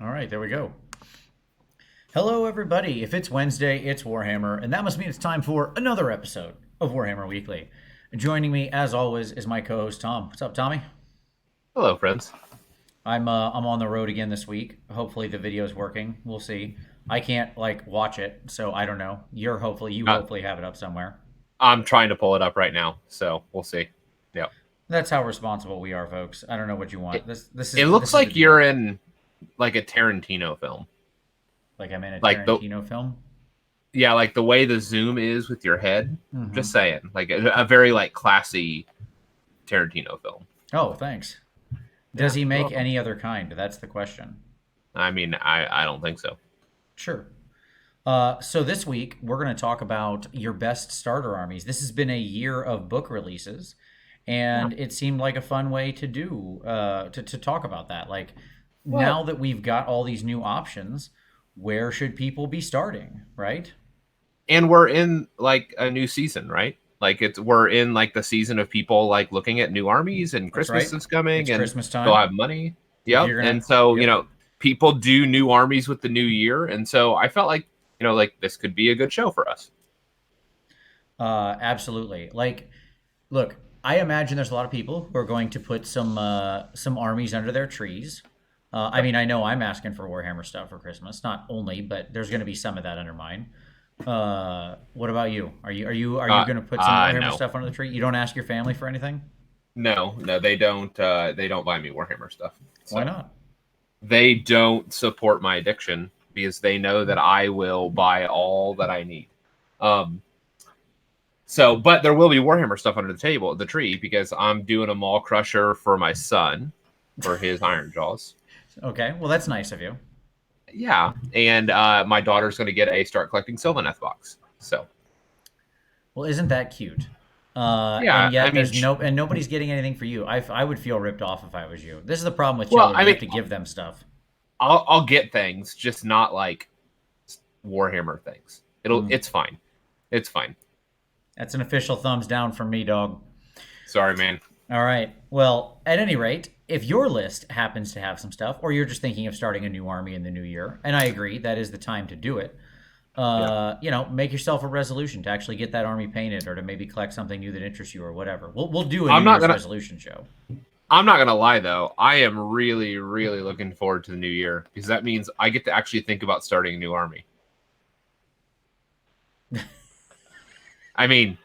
All right, there we go. Hello, everybody. If it's Wednesday, it's Warhammer, and that must mean it's time for another episode of Warhammer Weekly. Joining me, as always, is my co-host Tom. What's up, Tommy? Hello, friends. I'm on the road again this week. Hopefully, the video is working. We'll see. I can't watch it, so I don't know. You Uh, hopefully have it up somewhere. I'm trying to pull it up right now, so we'll see. Yeah. That's how responsible we are, folks. I don't know what you want. It, This is it this looks is the like you're deal. in like a Tarantino film. Like I'm in a Like the Tarantino film. yeah, like the way the zoom is with your head. Hmm. Just saying, like a very like classy Tarantino film. Oh, thanks. Does Yeah, he you're make welcome. any other kind? That's the question. I mean, I don't think so. Sure. So this week we're going to talk about your best starter armies. This has been a year of book releases, Yeah. and it seemed like a fun way to do to talk about that. Like Well, now that we've got all these new options, where should people be starting? Right? and we're in like a new season, right? Like we're in like the season of people like looking at new armies, and That's Christmas right. is It's coming and Christmas they'll time. have money. If Yep. you're And gonna, so, yep. people do new armies with the new year. And so I felt like, like this could be a good show for us. Absolutely. Look, I imagine there's a lot of people who are going to put some armies under their trees. I Yep. mean, I know I'm asking for Warhammer stuff for Christmas, not only, but there's going to be some of that under mine. What about you? Are you going to put some Warhammer No. stuff under the tree? You don't ask your family for anything? No, they don't buy me Warhammer stuff. Why So not? they don't support my addiction because they know that I will buy all that I need. Um, but there will be Warhammer stuff under the tree, because I'm doing a Maul Crusher for my son for his Iron Jaws. Okay, well that's nice of you. Yeah, and my daughter's going to get a Start Collecting Sylvaneth box. So Well, isn't that cute? And yeah, I yet mean, nobody's getting anything for you. I would feel ripped off if I was you. This is the problem with well, children. I You have mean, to give them stuff. I'll get things, just not like Warhammer things. Mm. It's fine. It's fine. That's an official thumbs down from me, dog. Sorry, man. All right. Well, at any rate, if your list happens to have some stuff, or you're just thinking of starting a new army in the new year, and I agree, that is the time to do it. Yeah, Make yourself a resolution to actually get that army painted, or to maybe collect something new that interests you, or whatever. We'll do a New I'm not Year's gonna. resolution show. I'm not gonna lie though. I am really, really looking forward to the new year, because that means I get to actually think about starting a new army. I mean,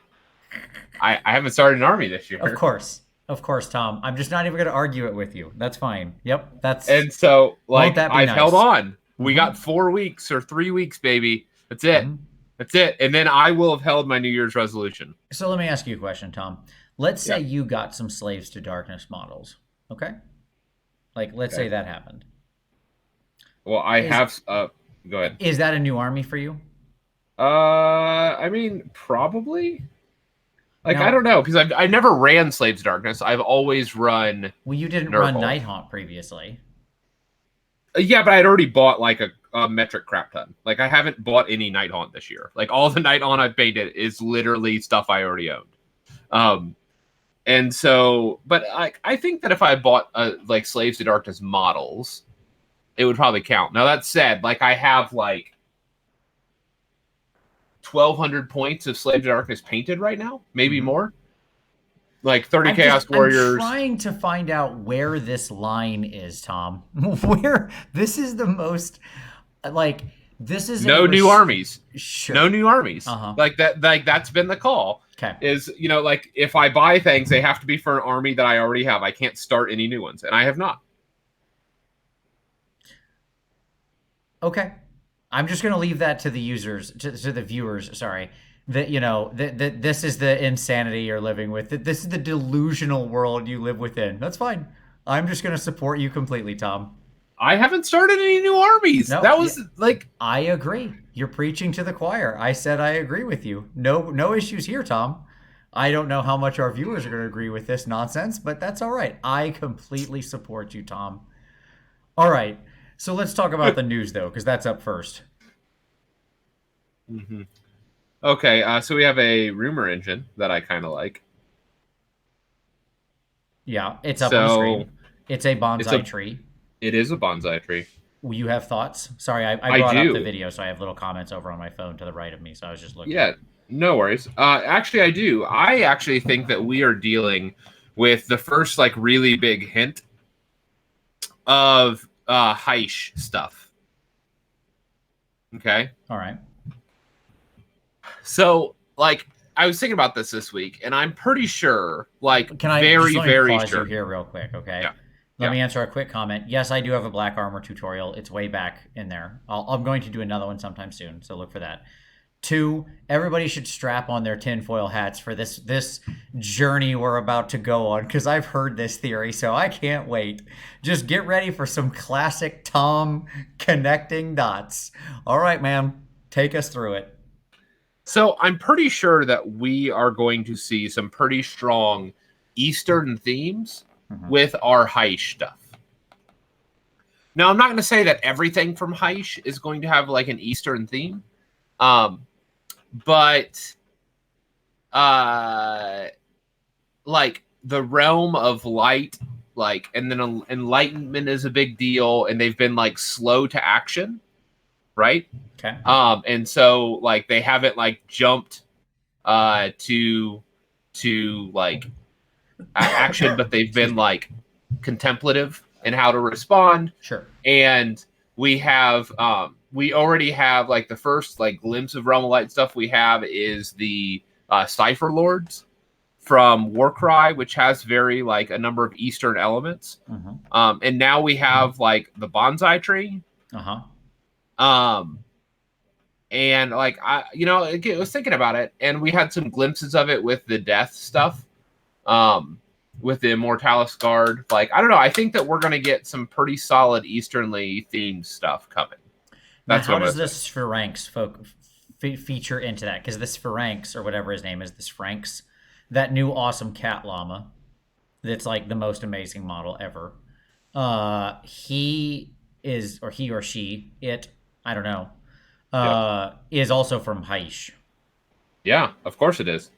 I haven't started an army this Of year. course, of course, Tom. I'm just not even going to argue it with you. That's fine. Yep. That's And so, won't like, that be I've held nice? on. We Mm-hmm. got 4 weeks or 3 weeks, baby. That's it. Mm-hmm. That's it. And then I will have held my New Year's resolution. So let me ask you a question, Tom. Let's say Yeah. you got some Slaves to Darkness models. Okay. Let's say Okay. that happened. Well, I Is have. Go ahead. is that a new army for you? I mean, probably. Like, I Now, don't know, because I never ran Slaves of Darkness. I've always run well, you didn't run Nurgle. Nighthaunt previously. Yeah, but I'd already bought like a metric crap ton. Like, I haven't bought any Nighthaunt this year. Like, all the Nighthaunt I've painted is literally stuff I already owned. Um, and so, but I think that if I bought like Slaves to Darkness models, it would probably count. Now that said, like, I have like 1,200 points of Slave to Darkness painted right now, maybe Hmm. more. Like 30 Chaos I'm Warriors. trying to find out where this line is, Tom. Where this is the most like this is a No new armies. No sure. new armies. Uh-huh. Like that. Like that's been the call. Okay. Is, like, if I buy things, they have to be for an army that I already have. I can't start any new ones, and I have not. Okay. I'm just going to leave that to the users, to the viewers. Sorry, that that this is the insanity you're living with. That this is the delusional world you live within. That's fine. I'm just going to support you completely, Tom. I haven't started any new armies. No, That yeah, was like, I agree. You're preaching to the choir. I said I agree with you. No issues here, Tom. I don't know how much our viewers are going to agree with this nonsense, but that's all right. I completely support you, Tom. All right. So let's talk about the news though, because that's up first. mhm. Okay. So we have a rumor engine that I kind of like. Yeah, it's up on the So screen. It's a it's bonsai a tree. it is a bonsai tree. You have thoughts? Sorry, I I brought up the do. video, so I have little comments over on my phone to the right of me. So I was just looking. Yeah, no worries. Actually, I do. I actually think that we are dealing with the first like really big hint of Heish stuff. Okay. All right. So, like, I was thinking about this week, and I'm pretty sure, like, Can I just let me very pause you sure. here real quick, okay? Yeah. Let Yeah. me answer a quick comment. Yes, I do have a black armor tutorial. It's way back in there. I'm going to do another one sometime soon, so look for that. 2, everybody should strap on their tinfoil hats for this journey we're about to go on, because I've heard this theory, so I can't wait. Just get ready for some classic Tom connecting dots. All right, man, take us through it. So, I'm pretty sure that we are going to see some pretty strong Eastern themes with our Heish stuff. Now, I'm not going to say that everything from Heish is going to have like an Eastern theme, but like the realm of light, like, and then enlightenment is a big deal, and they've been like slow to action, right? Okay. And so like they haven't like jumped to like action, but they've been like contemplative in how to respond. Sure. And we have we already have like the first like glimpse of Realm of Light stuff we have is the Cipher Lords from Warcry, which has very like a number of Eastern elements. And now we have like the bonsai tree. And like I was thinking about it, and we had some glimpses of it with the death stuff. With the Immortalis Guard. Like, I don't know. I think that we're going to get some pretty solid Easternly themed stuff coming. That's now, how does this Sphinx feature into that? Because this Sphinx, or whatever his name is, this Sphinx, that new awesome cat llama that's like the most amazing model ever. He is, or he or she, it, I don't know, is also from Heish. Yeah, of course it is.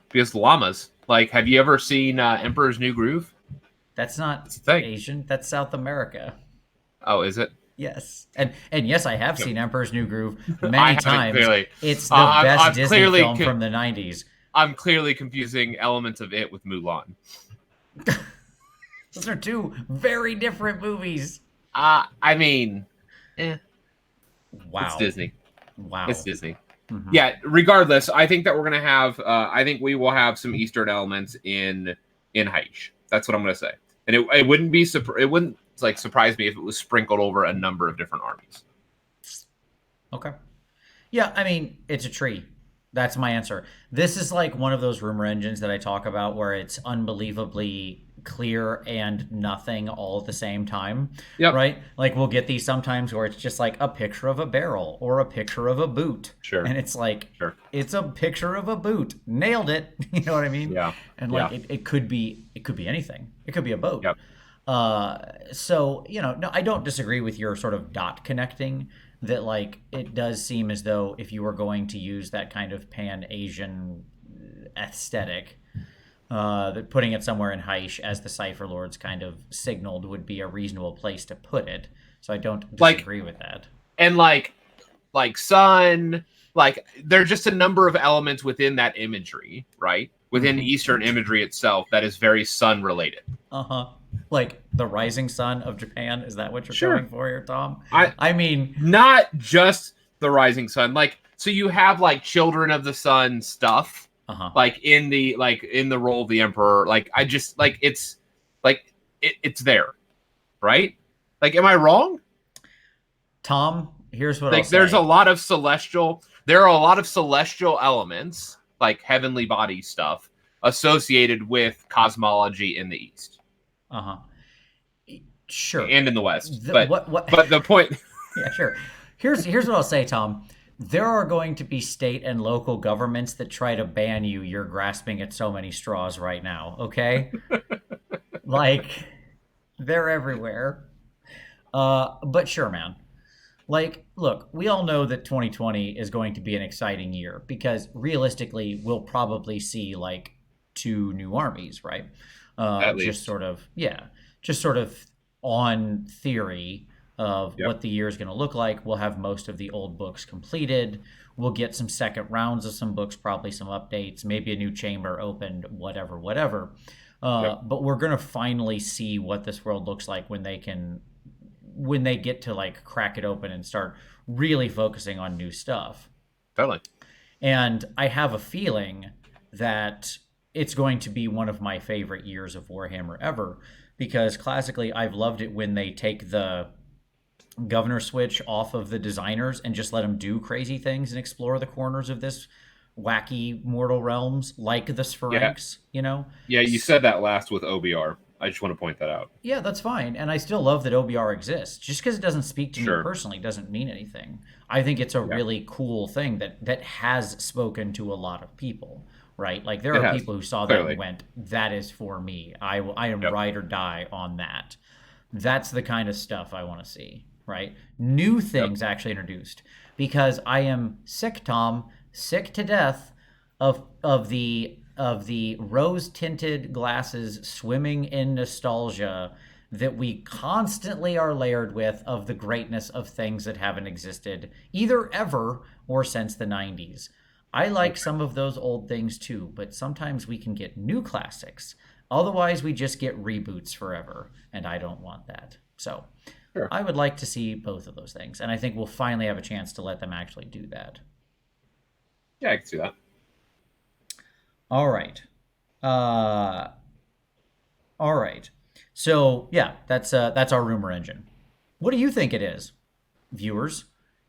Because llamas. Like, have you ever seen Emperor's New Groove? That's not Asian. That's South America. Oh, is it? Yes. And yes, I have seen Emperor's New Groove many times. Clearly. It's the best I'm Disney film from the 90s. I'm clearly confusing elements of it with Mulan. Those are two very different movies. I mean, wow. It's Disney. Wow. It's Disney. Yeah, regardless, I think that we're going to have, I think we will have some Eastern elements in Heish. That's what I'm going to say. And it wouldn't be, it wouldn't like surprise me if it was sprinkled over a number of different armies. Okay. Yeah, I mean, it's a tree. That's my answer. This is like one of those rumor engines that I talk about where it's unbelievably clear and nothing all at the same time. Yep. Right? Like we'll get these sometimes where it's just like a picture of a barrel or a picture of a boot. Sure. And it's like, it's a picture of a boot. Nailed it. You know what I mean? Yeah. And like it could be anything. It could be a boat. Yep. So, no, I don't disagree with your sort of dot connecting that, like, it does seem as though if you were going to use that kind of pan-Asian aesthetic, that putting it somewhere in Heish, as the Cipher Lords kind of signaled, would be a reasonable place to put it. So I don't disagree with that. And like sun, like there's just a number of elements within that imagery, right? Within Eastern imagery itself that is very sun related. Like the rising sun of Japan, is that what you're going for here, Tom? I mean, not just the rising sun. Like, so you have like Children of the Sun stuff, like in the role of the Emperor. Like, I just like it's there, right? Like, am I wrong? Tom, here's what like. I'll say. There are a lot of celestial elements, like heavenly body stuff, associated with cosmology in the East. Sure. And in the West. But the point... Yeah, sure. Here's what I'll say, Tom. There are going to be state and local governments that try to ban you. You're grasping at so many straws right now, okay? Like, they're everywhere. But sure, man. Like, look, we all know that 2020 is going to be an exciting year because realistically, we'll probably see like 2 new armies, right? At least. Just sort of on theory, of Yep. what the year is going to look like. We'll have most of the old books completed. We'll get some second rounds of some books, probably some updates, maybe a new chamber opened, whatever, whatever. Yep. But we're going to finally see what this world looks like when they get to like crack it open and start really focusing on new stuff. Totally. And I have a feeling that it's going to be one of my favorite years of Warhammer ever, because classically I've loved it when they take the governor switch off of the designers and just let them do crazy things and explore the corners of this wacky mortal realms like the Yeah. Sphinx, you know? Yeah. You said that last with OBR. I just want to point that out. Yeah, that's fine. And I still love that OBR exists. Just because it doesn't speak to me Sure. personally doesn't mean anything. I think it's a Yeah. really cool thing that has spoken to a lot of people, right? Like there It are has. people who saw that and Clearly. went, "That is for me. I am Yep. ride or die on that." That's the kind of stuff I want to see, right? New Yep. things actually introduced, because I am sick, Tom, sick to death of the rose tinted glasses swimming in nostalgia that we constantly are layered with of the greatness of things that haven't existed either ever or since the 90s. I like Okay. some of those old things too, but sometimes we can get new classics. Otherwise, we just get reboots forever, and I don't want that. So, Sure. I would like to see both of those things, and I think we'll finally have a chance to let them actually do that. Yeah, I can see that. All right. Uh, all right. So yeah, that's our rumor engine. What do you think it is, viewers?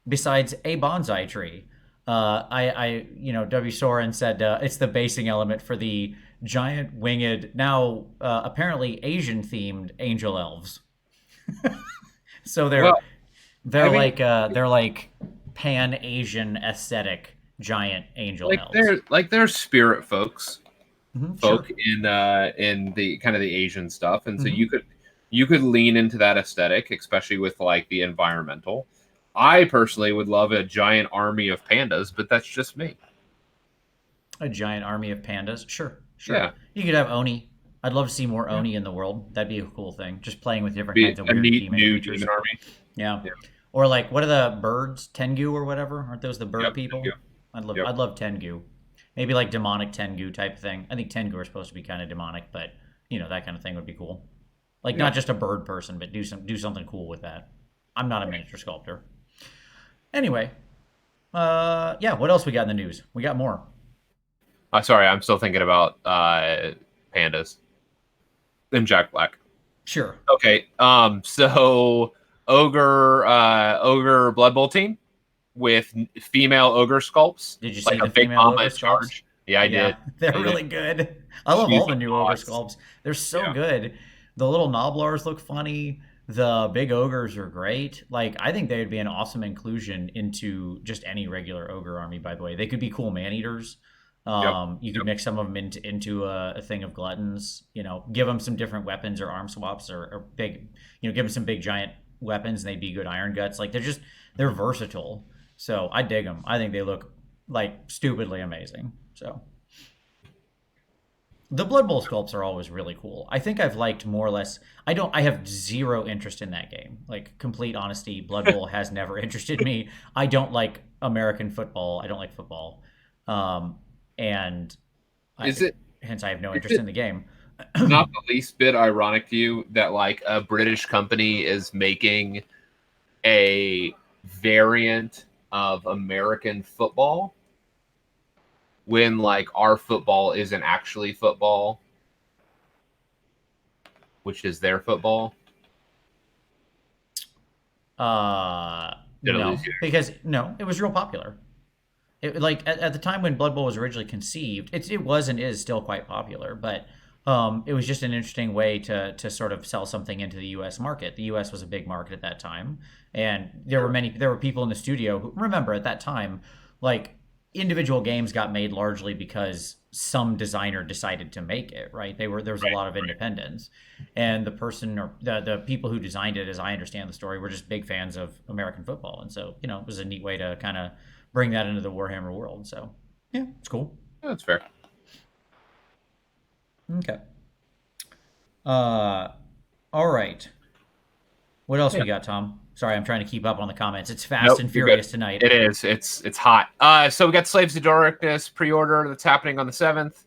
Besides a bonsai tree, W. Soren said it's the basing element for the giant winged, now apparently Asian themed angel elves. So Well, they're I mean, like they're like pan Asian aesthetic giant angel elves. they're spirit folk Sure. in the kind of the Asian stuff, and so Hmm. you could lean into that aesthetic, especially with like the environmental. I personally would love a giant army of pandas, but that's just me. A giant army of pandas. Sure, sure. Yeah, You could have Oni. I'd love to see more yeah. Oni in the world. That'd be a cool thing. Just playing with different Be kinds of a weird neat demon new creatures. demon army. Yeah. Yeah. Or like what are the birds? Tengu or whatever? Aren't those the bird Yep. Yep. people? Yep. I'd love Tengu. Maybe like demonic Tengu type thing. I think Tengu are supposed to be kind of demonic, but that kind of thing would be cool. Like not Yep. just a bird person, but do something cool with that. I'm not a miniature sculptor. Anyway, yeah, what else we got in the news? We got more. Sorry, I'm still thinking about pandas and Jack Black. Sure. Okay. So ogre Blood Bowl team with female ogre sculpts, Did you like see a the big female mama ogre in sculpts? charge. Yeah, I did. Yeah, they're I did. really good. I love She's all a the new ogre boss. sculpts. They're so Yeah. good. The little Noblars look funny. The big ogres are great. Like, I think they would be an awesome inclusion into just any regular ogre army, by the way. They could be cool man eaters. Yep. You could Yep. mix some of them into a thing of gluttons, give them some different weapons or arm swaps or big, give them some big giant weapons and they'd be good iron guts. Like, they're versatile. So I dig them. I think they look like stupidly amazing. So the Blood Bowl sculpts are always really cool. I think I've liked more or less. I have zero interest in that game. Like complete honesty, Blood Bowl has never interested me. I don't like American football. I don't like football, um, and Is I, it hence I have no is interest it in the game. not the least bit ironic to you that like a British company is making a variant of American football when like our football isn't actually football, which is their football? Did I lose No, you? because no, it was real popular. It, like at the time when Blood Bowl was originally conceived, it was and is still quite popular, but it was just an interesting way to sort of sell something into the U.S. market. The U.S. was a big market at that time, and Sure. there were people in the studio who remember at that time, like individual games got made largely because some designer decided to make it. Right? There was a Right. lot of Right. independence, and the person or the people who designed it, as I understand the story, were just big fans of American football, and so it was a neat way to kind of bring that into the Warhammer world. So yeah, it's cool. That's fair. Okay. Uh, all right. What else Yeah. we got, Tom? Sorry, I'm trying to keep up on the comments. It's fast Nope, and you're good. furious tonight. It is. It's hot. So we got Slaves of Darkness pre-order that's happening on the 7th.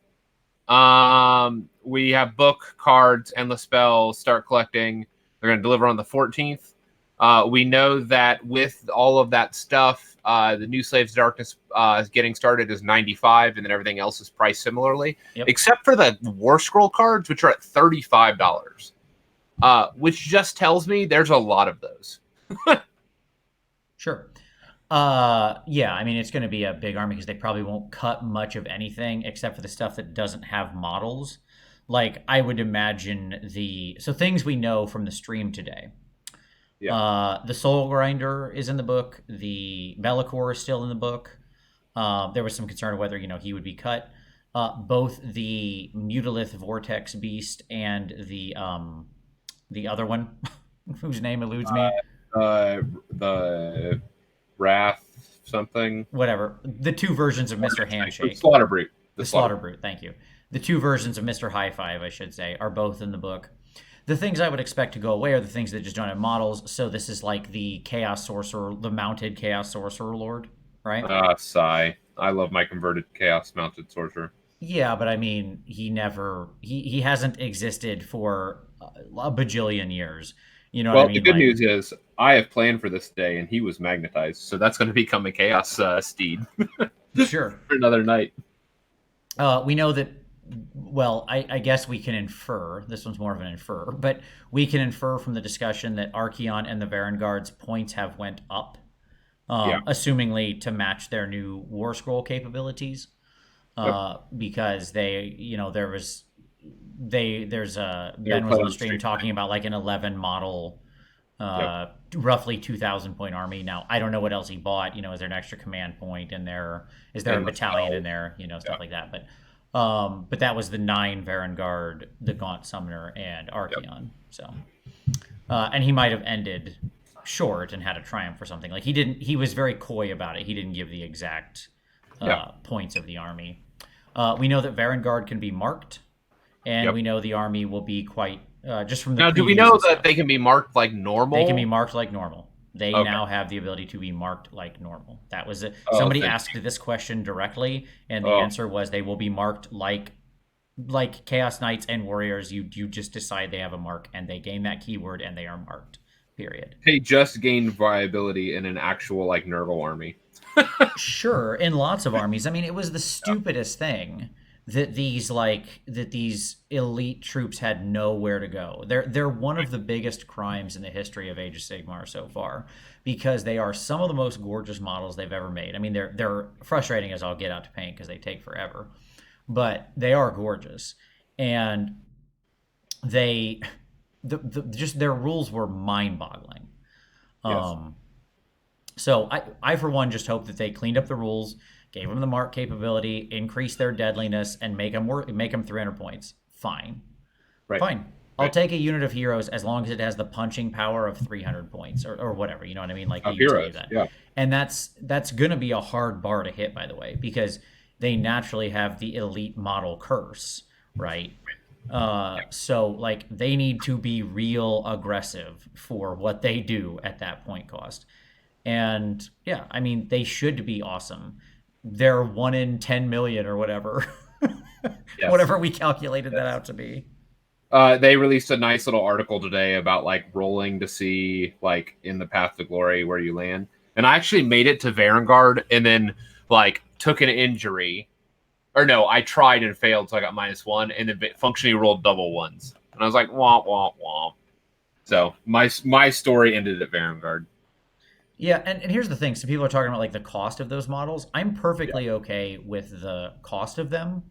We have book, cards, endless spells. Start collecting. They're going to deliver on the 14th. We know that with all of that stuff, the new Slaves of Darkness is getting started is 95, and then everything else is priced similarly, except for the War Scroll cards, which are at $35. Which just tells me there's a lot of those. Sure. Yeah, I mean, it's going to be a big army because they probably won't cut much of anything except for the stuff that doesn't have models. Like, I would imagine so things we know from the stream today. Yeah. The Soul Grinder is in the book. The Be'lakor is still in the book. There was some concern of whether, he would be cut. Both the Mutalith Vortex Beast and the other one, whose name eludes me. The Wrath something. Whatever. The two versions of Mr. Handshake. Slaughter Brute. The Slaughter Brute, thank you. The two versions of Mr. High Five, I should say, are both in the book. The things I would expect to go away are the things that just don't have models. So this is like the Chaos Sorcerer, the mounted Chaos Sorcerer Lord, right? Sigh. I love my converted Chaos mounted sorcerer. Yeah, but I mean, he hasn't existed for a bajillion years. You know what I mean? The good news is I have planned for this day, and he was magnetized, so that's going to become a Chaos steed. Sure. For another night. We know that. Well, I guess we can infer. This one's more of an infer, but we can infer from the discussion that Archaon and the Varangard's points have went up, assumingly to match their new War Scroll capabilities. Because they, there's Ben was on the stream talking about like an 11 model, roughly 2,000 point army. Now I don't know what else he bought. Is there an extra command point in there? Is there a battalion in there? Stuff like that. But that was the 9 Varangard, the Gaunt Summoner, and Archaon. So, and he might have ended short and had a triumph or something. Like he was very coy about it. He didn't give the exact points of the army. We know that Varangard can be marked, and we know the army will be quite just from the. Now, do we know that they can be marked like normal? They can be marked like normal. They now have the ability to be marked like normal. That was it. Somebody asked this question directly, and the answer was they will be marked like Chaos Knights and Warriors. You just decide they have a mark, and they gain that keyword, and they are marked. Period. They just gained viability in an actual like Nurgle army. Sure, in lots of armies. I mean, it was the stupidest thing that these elite troops had nowhere to go. They're one of the biggest crimes in the history of Age of Sigmar so far, because they are some of the most gorgeous models they've ever made. I mean, they're frustrating as all get out to paint because they take forever, but they are gorgeous, and just their rules were mind-boggling. Yes. So I for one just hope that they cleaned up the rules, gave them the mark capability, increased their deadliness, and make them 300 points. Fine. Right. Fine. I'll take a unit of heroes as long as it has the punching power of 300 points or whatever. You know what I mean? Like heroes. Yeah. And that's going to be a hard bar to hit, by the way, because they naturally have the elite model curse, right? So like they need to be real aggressive for what they do at that point cost. And yeah, I mean, they should be awesome. They're 1 in 10 million or whatever, whatever we calculated that out to be. They released a nice little article today about like rolling to see like in the path to glory where you land. And I actually made it to Varangard and then like took an injury. Or no, I tried and failed, so I got -1, and then functionally rolled double ones. And I was like, womp, womp, womp. So my story ended at Varangard. Yeah, and here's the thing. So people are talking about like the cost of those models. I'm perfectly okay with the cost of them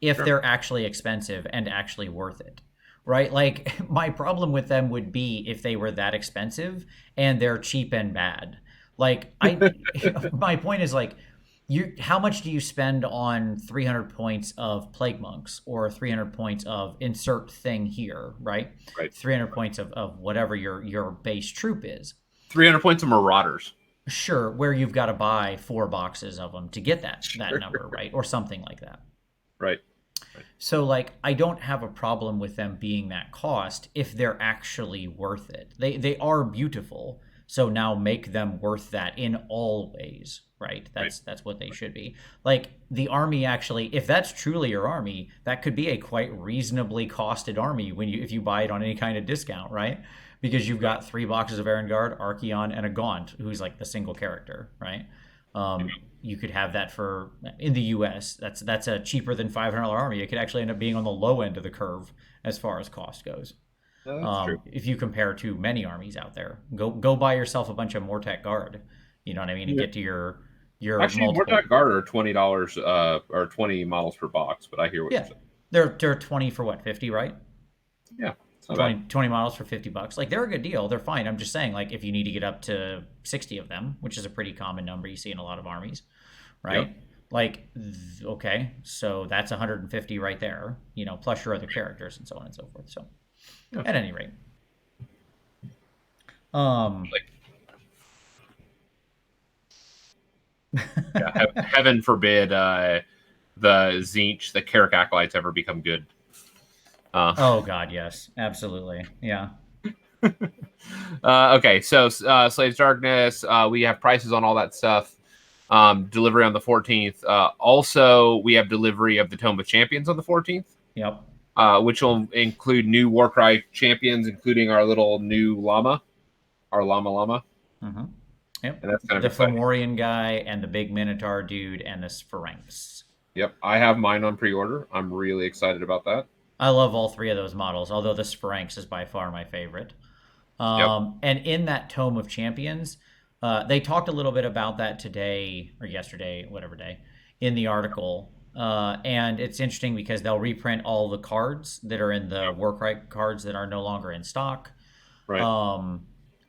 if they're actually expensive and actually worth it, right? Like my problem with them would be if they were that expensive and they're cheap and bad. Like my point is like, how much do you spend on 300 points of Plague Monks or 300 points of insert thing here, right? 300 points of whatever your base troop is. 300 points of Marauders. Sure, where you've got to buy 4 boxes of them to get that number, right? Or something like that. Right. So, like, I don't have a problem with them being that cost if they're actually worth it. They are beautiful. So now make them worth that in all ways, right? Right. That's what they should be. Like the army actually, if that's truly your army, that could be a quite reasonably costed army when you if you buy it on any kind of discount, right? Because you've got 3 boxes of Erangard, Archeon, and a Gaunt, who's like the single character, right? You could have that for in the U.S. That's a cheaper than $500 army. It could actually end up being on the low end of the curve as far as cost goes. No, that's true. If you compare to many armies out there, go buy yourself a bunch of Mortek Guard. You know what I mean? And Yeah. get to your Actually, multiple. Mortal Guard are $20 or 20 models per box, but I hear what you're Yeah, saying. they're 20 for what 50, right? Yeah, it's not 20, bad. 20 models for $50. Like they're a good deal. They're fine. I'm just saying, like if you need to get up to 60 of them, which is a pretty common number you see in a lot of armies, Yep. right? Like okay, so that's 150 right there. Plus your other characters and so on and so forth. So Yeah. at any rate, um, Like, yeah, heaven forbid the Zinch, the Carrick Acolytes ever become good. oh God, yes, absolutely, yeah. Okay, so Slaves Darkness, we have prices on all that stuff. Delivery on the 14th. Also, we have delivery of the Tome of Champions on the 14th. Yep. Which will include new Warcry champions, including our little new llama, our llama. Mm-hmm. Yep. And that's kind of The exciting. Fomorian guy and the big Minotaur dude and the Sphinx. Yep, I have mine on pre-order. I'm really excited about that. I love all three of those models, although the Sphinx is by far my favorite. Yep. And in that Tome of Champions, they talked a little bit about that today or yesterday, whatever day, in the article. And it's interesting because they'll reprint all the cards that are in the Warcry cards that are no longer in stock. Right.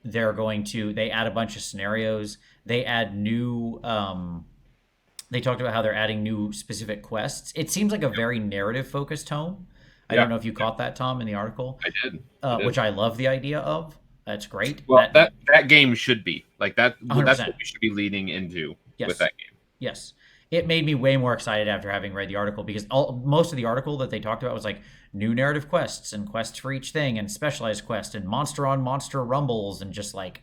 They add a bunch of scenarios. They add new. They talked about how they're adding new specific quests. It seems like a very narrative focused tome. I Yeah. don't know if you caught that, Tom, in the article, I did. which I love the idea of. That's great. Well, that game should be like that. That's 100%. what we should be leading into Yes. with that game. Yes. It made me way more excited after having read the article because most of the article that they talked about was like new narrative quests and quests for each thing and specialized quests and monster on monster rumbles and just like,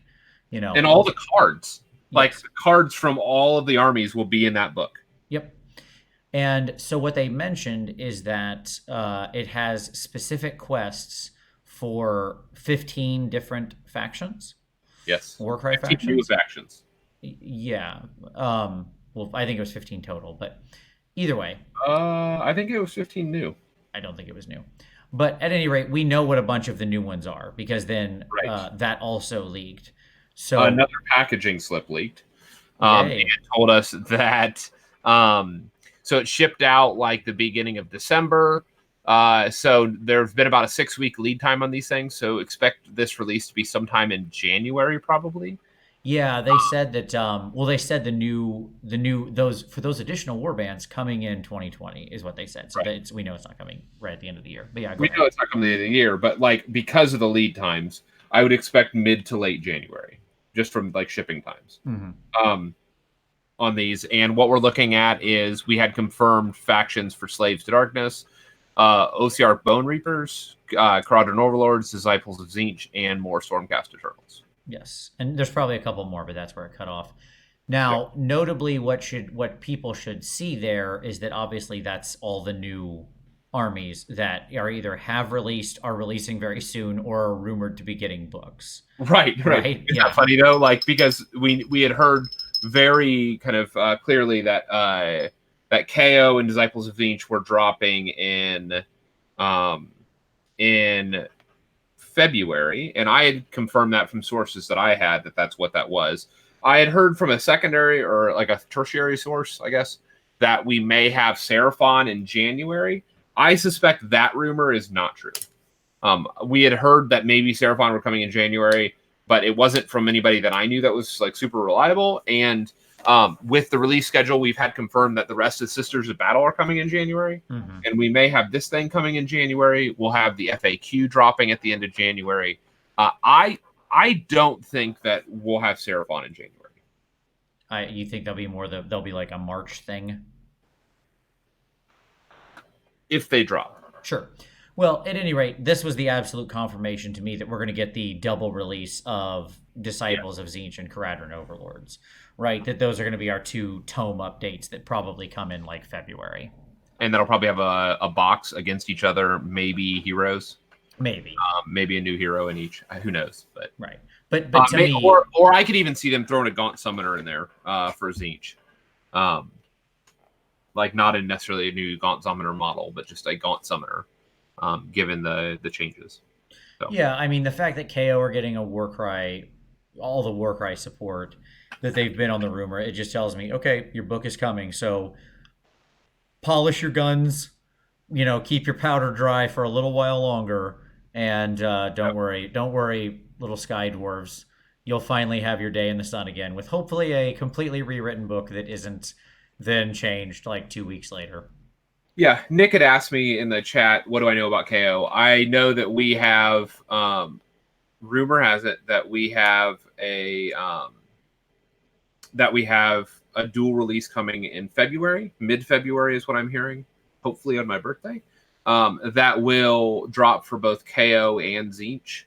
And all the cards, like Yes. the cards from all of the armies, will be in that book. Yep. And so what they mentioned is that it has specific quests for 15 different factions. Yes. Warcry 15 new factions. factions. Yeah. Well, I think it was 15 total, but either way, I think it was 15 new. I don't think it was new. But at any rate, we know what a bunch of the new ones are because then Right. that also leaked. So Another packaging slip leaked. Yay. And told us that so it shipped out like the beginning of December. So there's been about a 6-week lead time on these things. So expect this release to be sometime in January, probably. Yeah, they said that. They said the new those additional warbands coming in 2020 is what they said. So Right. we know it's not coming right at the end of the year. But yeah, go We ahead. know it's not coming to the end of the year, but like because of the lead times, I would expect mid to late January, just from like shipping times. Mm-hmm. On these. And what we're looking at is we had confirmed factions for Slaves to Darkness, OCR Bone Reapers, Crawdon Overlords, Disciples of Zinch, and more Stormcaster Turtles. Yes, and there's probably a couple more, but that's where it cut off. Now, notably, what people should see there is that obviously that's all the new armies that are either have released, are releasing very soon, or are rumored to be getting books. Right. Isn't that funny though? Like because we had heard very kind of clearly that that KO and Disciples of Zinch were dropping in February, and I had confirmed that from sources that I had that's what that was. I had heard from a secondary or like a tertiary source, I guess, that we may have Seraphon in January. I suspect that rumor is not true. We had heard that maybe Seraphon were coming in January, but it wasn't from anybody that I knew that was like super reliable. And with the release schedule, we've had confirmed that the rest of Sisters of Battle are coming in January. Mm-hmm. And we may have this thing coming in January. We'll have the FAQ dropping at the end of January. I don't think that we'll have Seraphon in January. You think there'll be like a March thing? If they drop. Sure. Well, at any rate, this was the absolute confirmation to me that we're going to get the double release of Yeah, Disciples of Tzeentch and Kharadron Overlords, right? That those are going to be our two tome updates that probably come in like February. and that'll probably have a box against each other, maybe heroes, Maybe. maybe a new hero in each. Who knows? But Right. But to me, or I could even see them throwing a Gaunt Summoner in there for Tzeentch. Like not in necessarily a new Gaunt Summoner model, but just a Gaunt Summoner, given the changes. So. yeah, I mean, the fact that KO are getting a Warcry, all the Warcry support that they've been on the rumor, it just tells me, okay, your book is coming. So polish your guns, keep your powder dry for a little while longer, and don't worry, little sky dwarves. You'll finally have your day in the sun again with hopefully a completely rewritten book that isn't then changed like 2 weeks later. Yeah, Nick had asked me in the chat, what do I know about KO? I know that we have, rumor has it that we have a dual release coming in February, mid-February is what I'm hearing, hopefully on my birthday, that will drop for both KO and Tzeentch.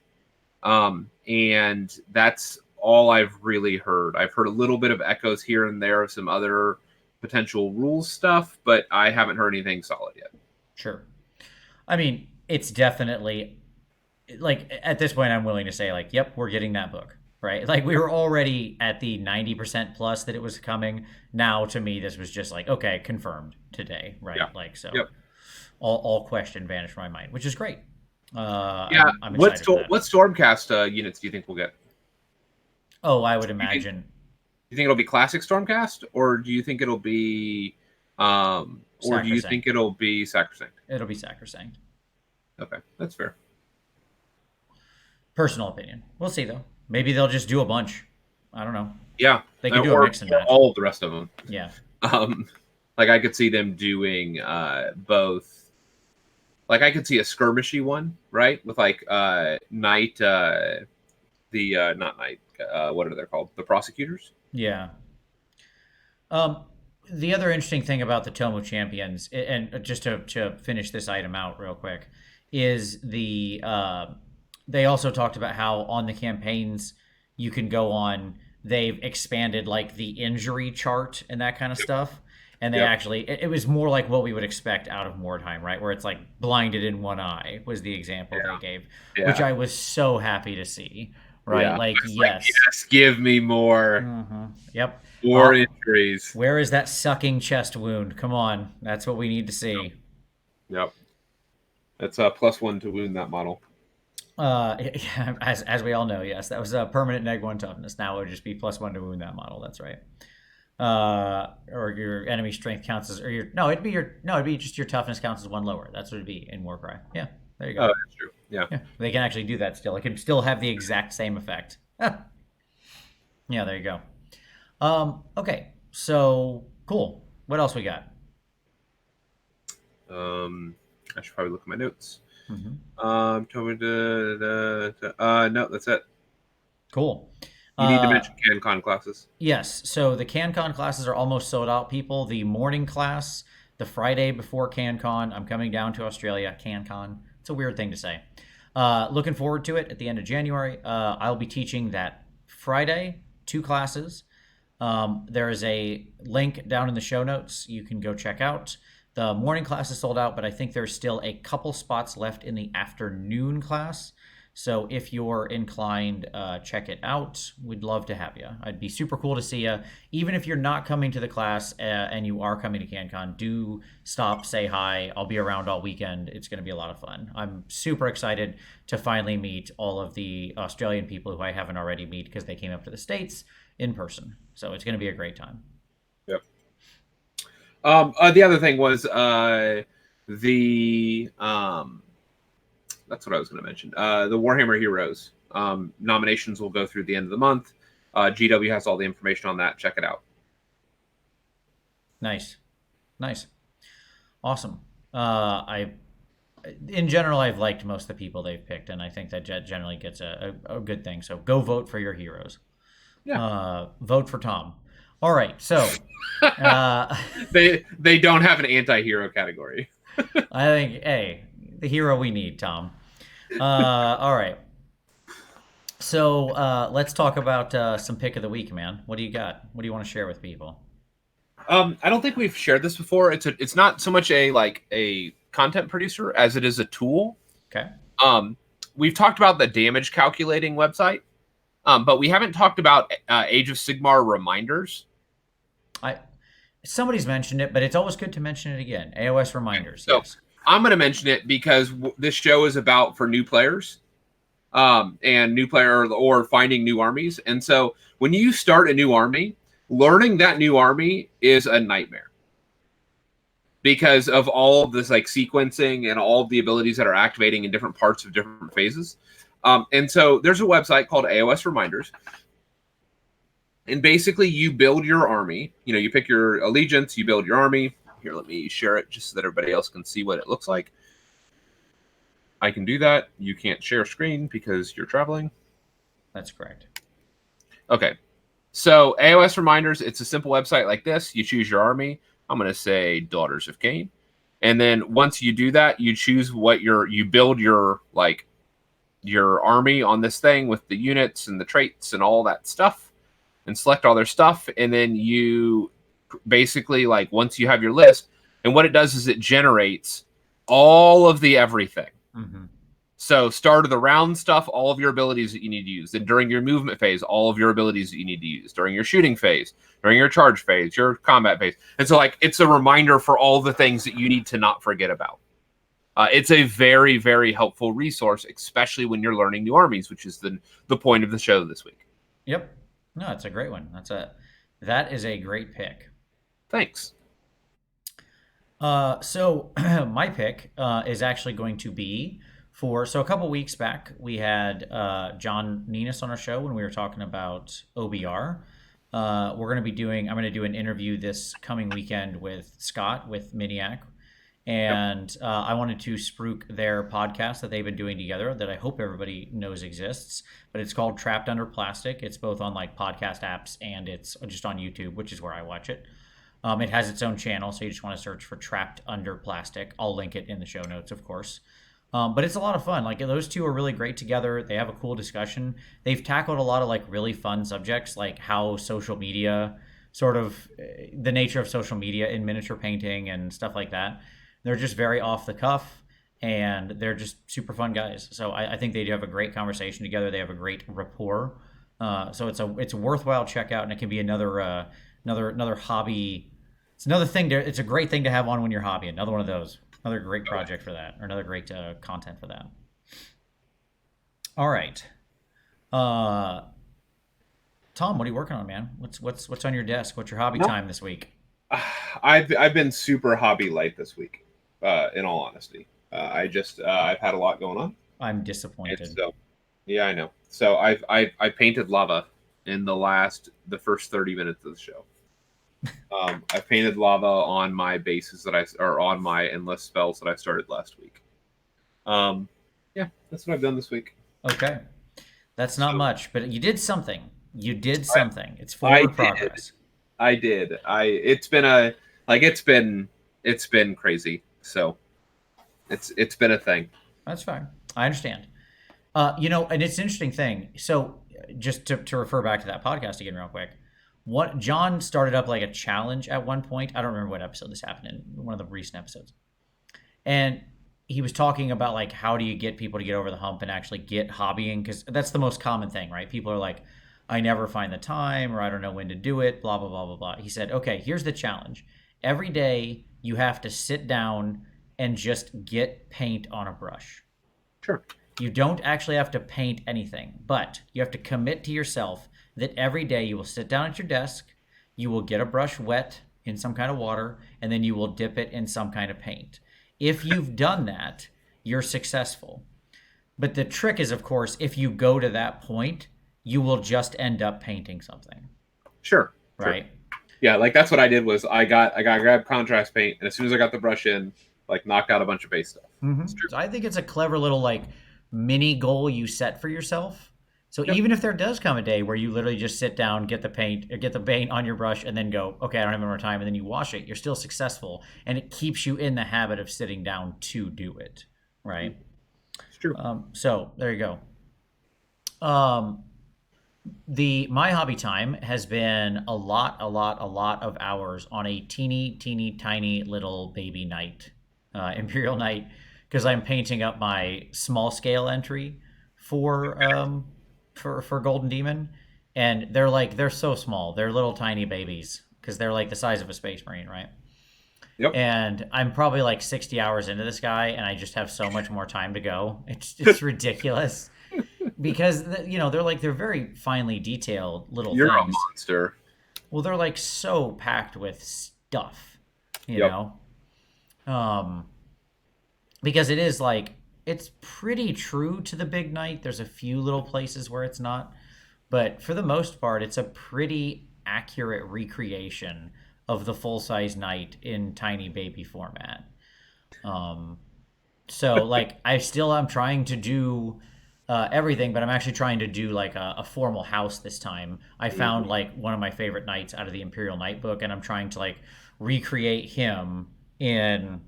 And that's all I've really heard. I've heard a little bit of echoes here and there of some other potential rules stuff, but I haven't heard anything solid yet. Sure. I mean, it's definitely like at this point I'm willing to say like, yep, we're getting that book, right? Like we were already at the 90% plus that it was coming. Now to me this was just like, okay, confirmed today, right? Yeah. Like so Yep. all question vanished from my mind, which is great. Yeah. I'm excited for that. What Stormcast units do you think we'll get? Oh, I would imagine. Do you think it'll be classic Stormcast, or do you think it'll be, or do you think it'll be Sacrosanct? It'll be Sacrosanct. Okay, that's fair. Personal opinion. We'll see though. Maybe they'll just do a bunch. I don't know. Yeah, they could do a mix and match. All of the rest of them. Yeah. Like I could see them doing both. Like I could see a skirmishy one, right? With like Knight, not Knight. What are they called? The Prosecutors. Yeah. The other interesting thing about the Tome of Champions, and just to finish this item out real quick, is they also talked about how on the campaigns you can go on. They've expanded like the injury chart and that kind of stuff. And they actually, it was more like what we would expect out of Mordheim, right? Where it's like blinded in one eye was the example they gave, which I was so happy to see, right? Yeah. Like, yes, give me more. Mm-hmm. Yep. More injuries. Where is that sucking chest wound? Come on. That's what we need to see. Yep. That's a +1 to wound that model. As we all know, yes, that was a permanent -1 toughness. Now it would just be +1 to wound that model. That's right. Or your enemy strength counts as, it'd be just your toughness counts as 1 lower. That's what it'd be in Warcry. Yeah, there you go. Oh, that's true. Yeah. They can actually do that still. It can still have the exact same effect. Yeah, there you go. Okay, so cool. What else we got? I should probably look at my notes. Mm-hmm. No, that's it. Cool. You need to mention CanCon classes. Yes, so the CanCon classes are almost sold out, people. The morning class, the Friday before CanCon, I'm coming down to Australia. CanCon. It's a weird thing to say. Looking forward to it at the end of January. I'll be teaching that Friday, 2 classes. There is a link down in the show notes you can go check out. The morning class is sold out, but I think there's still a couple spots left in the afternoon class. So if you're inclined, check it out. We'd love to have you. I'd be super cool to see you. Even if you're not coming to the class and you are coming to CanCon, do stop, say hi. I'll be around all weekend. It's going to be a lot of fun. I'm super excited to finally meet all of the Australian people who I haven't already met because they came up to the States in person. So it's going to be a great time. Yep. The other thing was that's what I was going to mention. The Warhammer Heroes nominations will go through the end of the month. GW has all the information on that. Check it out. Nice. Awesome. In general, I've liked most of the people they've picked, and I think that generally gets a good thing. So go vote for your heroes. Yeah. Vote for Tom. All right. So they don't have an anti-hero category. I think, hey, the hero we need, Tom. All right. So let's talk about some pick of the week, man. What do you got? What do you want to share with people? I don't think we've shared this before. It's not so much a content producer as it is a tool. Okay. We've talked about the damage calculating website, but we haven't talked about Age of Sigmar reminders. Somebody's mentioned it, but it's always good to mention it again. AOS reminders. So yes. I'm going to mention it because this show is about for new players, and new player or finding new armies. And so when you start a new army, learning that new army is a nightmare because of all of this like sequencing and all of the abilities that are activating in different parts of different phases. And so there's a website called AOS Reminders. And basically you build your army. You know, you pick your allegiance, you build your army. Here, let me share it just so that everybody else can see what it looks like. I can do that. You can't share screen because you're traveling. That's correct. Okay. So AOS Reminders, it's a simple website like this. You choose your army. I'm going to say Daughters of Cain. And then once you do that, you choose what you build your army on this thing with the units and the traits and all that stuff and select all their stuff. And then you basically once you have your list, and what it does is it generates all of the everything. Mm-hmm. So start of the round stuff, all of your abilities that you need to use. Then during your movement phase, all of your abilities that you need to use. During your shooting phase, during your charge phase, your combat phase. And so it's a reminder for all the things that you need to not forget about. It's a very, very helpful resource, especially when you're learning new armies, which is the point of the show this week. Yep. No, it's a great one. That is a great pick. Thanks. So my pick is actually going to be so a couple weeks back, we had John Nenis on our show when we were talking about OBR. I'm going to do an interview this coming weekend with Scott with Miniac. And I wanted to spruik their podcast that they've been doing together that I hope everybody knows exists. But it's called Trapped Under Plastic. It's both on podcast apps and it's just on YouTube, which is where I watch it. It has its own channel, so you just want to search for Trapped Under Plastic. I'll link it in the show notes, of course. But it's a lot of fun. Those two are really great together. They have a cool discussion. They've tackled a lot of really fun subjects, like how social media, sort of the nature of social media in miniature painting and stuff like that. They're just very off the cuff, and they're just super fun guys. So I think they do have a great conversation together. They have a great rapport. So it's a worthwhile check out, and it can be another hobby. It's another thing. It's a great thing to have on when you're hobbying. Another one of those. Another great project for that, or another great content for that. All right, Tom, what are you working on, man? What's on your desk? What's your hobby time this week? I've been super hobby light this week. In all honesty, I've had a lot going on. I'm disappointed. So, yeah, I know. So I painted lava in the first 30 minutes of the show. I painted lava on my bases on my endless spells that I started last week. Yeah, that's what I've done this week. Okay, that's not much, but you did something. It's forward progress. I did. It's been crazy. So it's been a thing. That's fine. I understand. And it's an interesting thing. So just to refer back to that podcast again real quick, what John started up a challenge at one point. I don't remember what episode this happened in, one of the recent episodes. And he was talking about how do you get people to get over the hump and actually get hobbying, because that's the most common thing, right? People are like, I never find the time, or I don't know when to do it, blah, blah, blah, blah, blah. He said, okay, here's the challenge. Every day you have to sit down and just get paint on a brush. Sure. You don't actually have to paint anything, but you have to commit to yourself that every day you will sit down at your desk, you will get a brush wet in some kind of water, and then you will dip it in some kind of paint. If you've done that, you're successful. But the trick is, of course, if you go to that point, you will just end up painting something. Sure. Right? Sure. Yeah, that's what I did was I grabbed contrast paint, and as soon as I got the brush in, knocked out a bunch of base stuff. Mm-hmm. So I think it's a clever little mini goal you set for yourself. So even if there does come a day where you literally just sit down, get the paint on your brush, and then go, okay, I don't have any more time, and then you wash it, you're still successful, and it keeps you in the habit of sitting down to do it. right? It's true. So there you go. Um, the my hobby time has been a lot of hours on a teeny tiny little baby knight, Imperial Knight, because I'm painting up my small scale entry for for Golden Demon, and they're so small, they're little tiny babies because they're like the size of a Space Marine, right? Yep. And I'm probably like 60 hours into this guy, and I just have so much more time to go. It's ridiculous because they're very finely detailed little You're a things. monster. Well, they're like so packed with stuff, you Yep. know. Um, because it is like it's pretty true to the Big Knight. There's a few little places where it's not, but for the most part, it's a pretty accurate recreation of the full size knight in tiny baby format. Um, so like I'm trying to do everything, but I'm actually trying to do like a formal house this time. I found Mhm. like one of my favorite knights out of the Imperial Knight book, and I'm trying to like recreate him in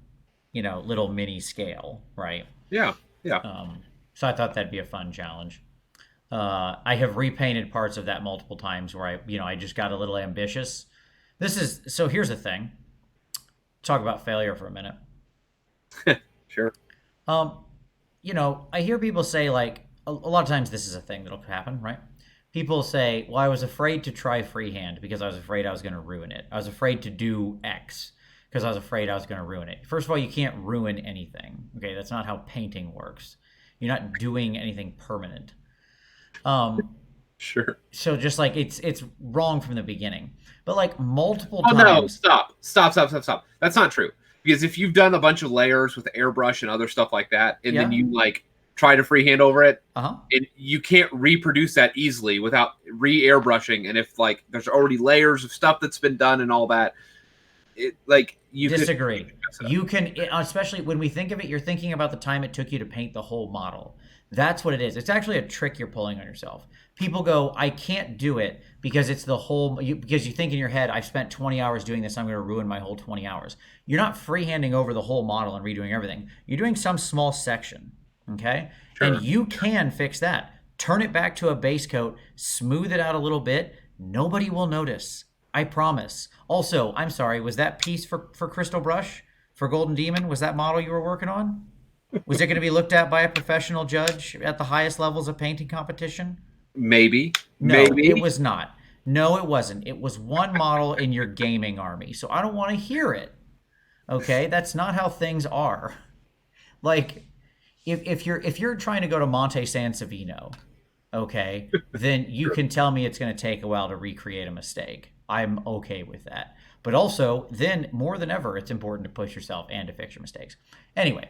little mini scale, right? Yeah. Yeah. So I thought that'd be a fun challenge. I have repainted parts of that multiple times where I just got a little ambitious. So here's the thing. Talk about failure for a minute. Sure. Um, I hear people say like a lot of times this is a thing that'll happen, right? People say, "Well, I was afraid to try freehand because I was afraid I was going to ruin it. I was afraid to do X because I was afraid I was going to ruin it." First of all, you can't ruin anything. Okay, that's not how painting works. You're not doing anything permanent. Um, Sure. so just like it's wrong from the beginning. But like multiple Oh no! times, Stop! Stop! Stop! Stop! Stop! That's not true. Because if you've done a bunch of layers with airbrush and other stuff like that, and then yeah, you like try to freehand over it, uh-huh. and you can't reproduce that easily without re-airbrushing. And if like there's already layers of stuff that's been done and all that, it like you could Disagree. mess it up. You can, especially when we think of it, you're thinking about the time it took you to paint the whole model. That's what it is. It's actually a trick you're pulling on yourself. People go, I can't do it because it's the whole, because you think in your head, I've spent 20 hours doing this, I'm going to ruin my whole 20 hours. You're not freehanding over the whole model and redoing everything. You're doing some small section, okay? Sure. And you can fix that. Turn it back to a base coat, smooth it out a little bit. Nobody will notice. I promise. Also, I'm sorry, was that piece for Crystal Brush for Golden Demon? Was that model you were working on? Was it going to be looked at by a professional judge at the highest levels of painting competition? Maybe. No, it Maybe. was not. No, it wasn't. It was one model in your gaming army. So I don't want to hear it. Okay? That's not how things are. Like if you're trying to go to Monte San Savino, okay, then you can tell me it's going to take a while to recreate a mistake. I'm okay with that. But also, then more than ever, it's important to push yourself and to fix your mistakes. Anyway,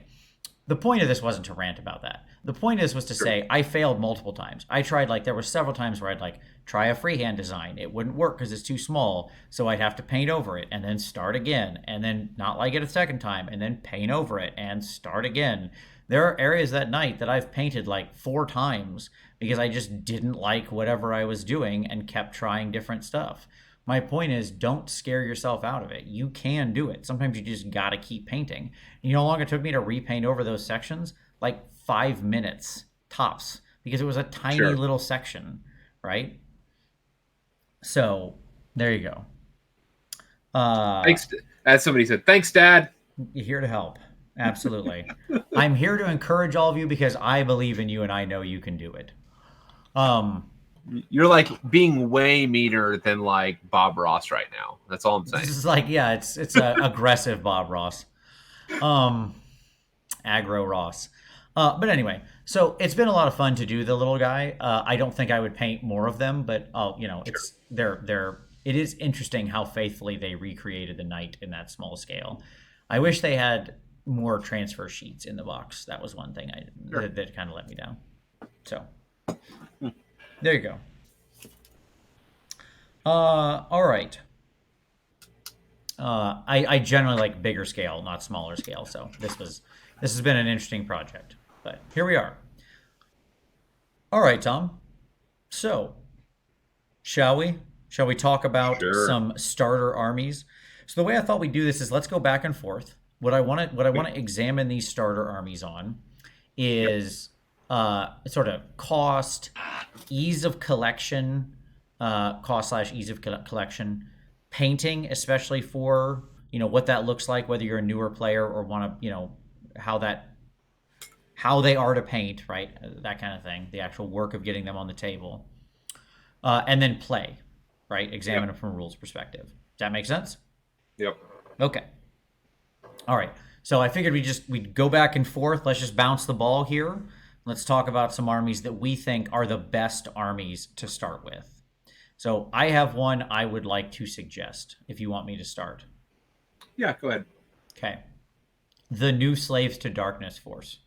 the point of this wasn't to rant about that. The point was to Sure. say I failed multiple times. I tried there were several times where I'd try a freehand design. It wouldn't work because it's too small, so I'd have to paint over it and then start again and then not like it a second time and then paint over it and start again. There are areas that night that I've painted like 4 times because I just didn't like whatever I was doing and kept trying different stuff. My point is, don't scare yourself out of it. You can do it. Sometimes you just got to keep painting. You know how long it took me to repaint over those sections? Like 5 minutes tops, because it was a tiny Sure. little section, right? So there you go. Thanks. As somebody said, thanks, Dad. You're here to help. Absolutely. I'm here to encourage all of you because I believe in you and I know you can do it. Um, You're like being way meaner than like Bob Ross right now. That's all I'm saying. this is like, yeah, it's a aggressive Bob Ross. Um, aggro Ross. But anyway, so it's been a lot of fun to do the little guy. I don't think I would paint more of them, but Sure. it is interesting how faithfully they recreated the knight in that small scale. I wish they had more transfer sheets in the box. That was one thing Sure. that kind of let me down. So there you go. All right. I generally like bigger scale, not smaller scale. So this has been an interesting project. But here we are. All right, Tom. So, shall we? Shall we talk about Sure. some starter armies? So the way I thought we'd do this is let's go back and forth. What I want to examine these starter armies on Yep. is sort of cost, ease of collection, cost slash ease of collection, painting, especially for what that looks like, whether you're a newer player or want to how that how they are to paint, right? That kind of thing. The actual work of getting them on the table, and then play, right? Yep. Examine it from a rules perspective. Does that make sense? Yep. Okay. All right. So I figured we'd go back and forth. Let's just bounce the ball here. Let's talk about some armies that we think are the best armies to start with. So I have one I would like to suggest if you want me to start. Yeah. Go ahead. Okay. The new Slaves to Darkness Force.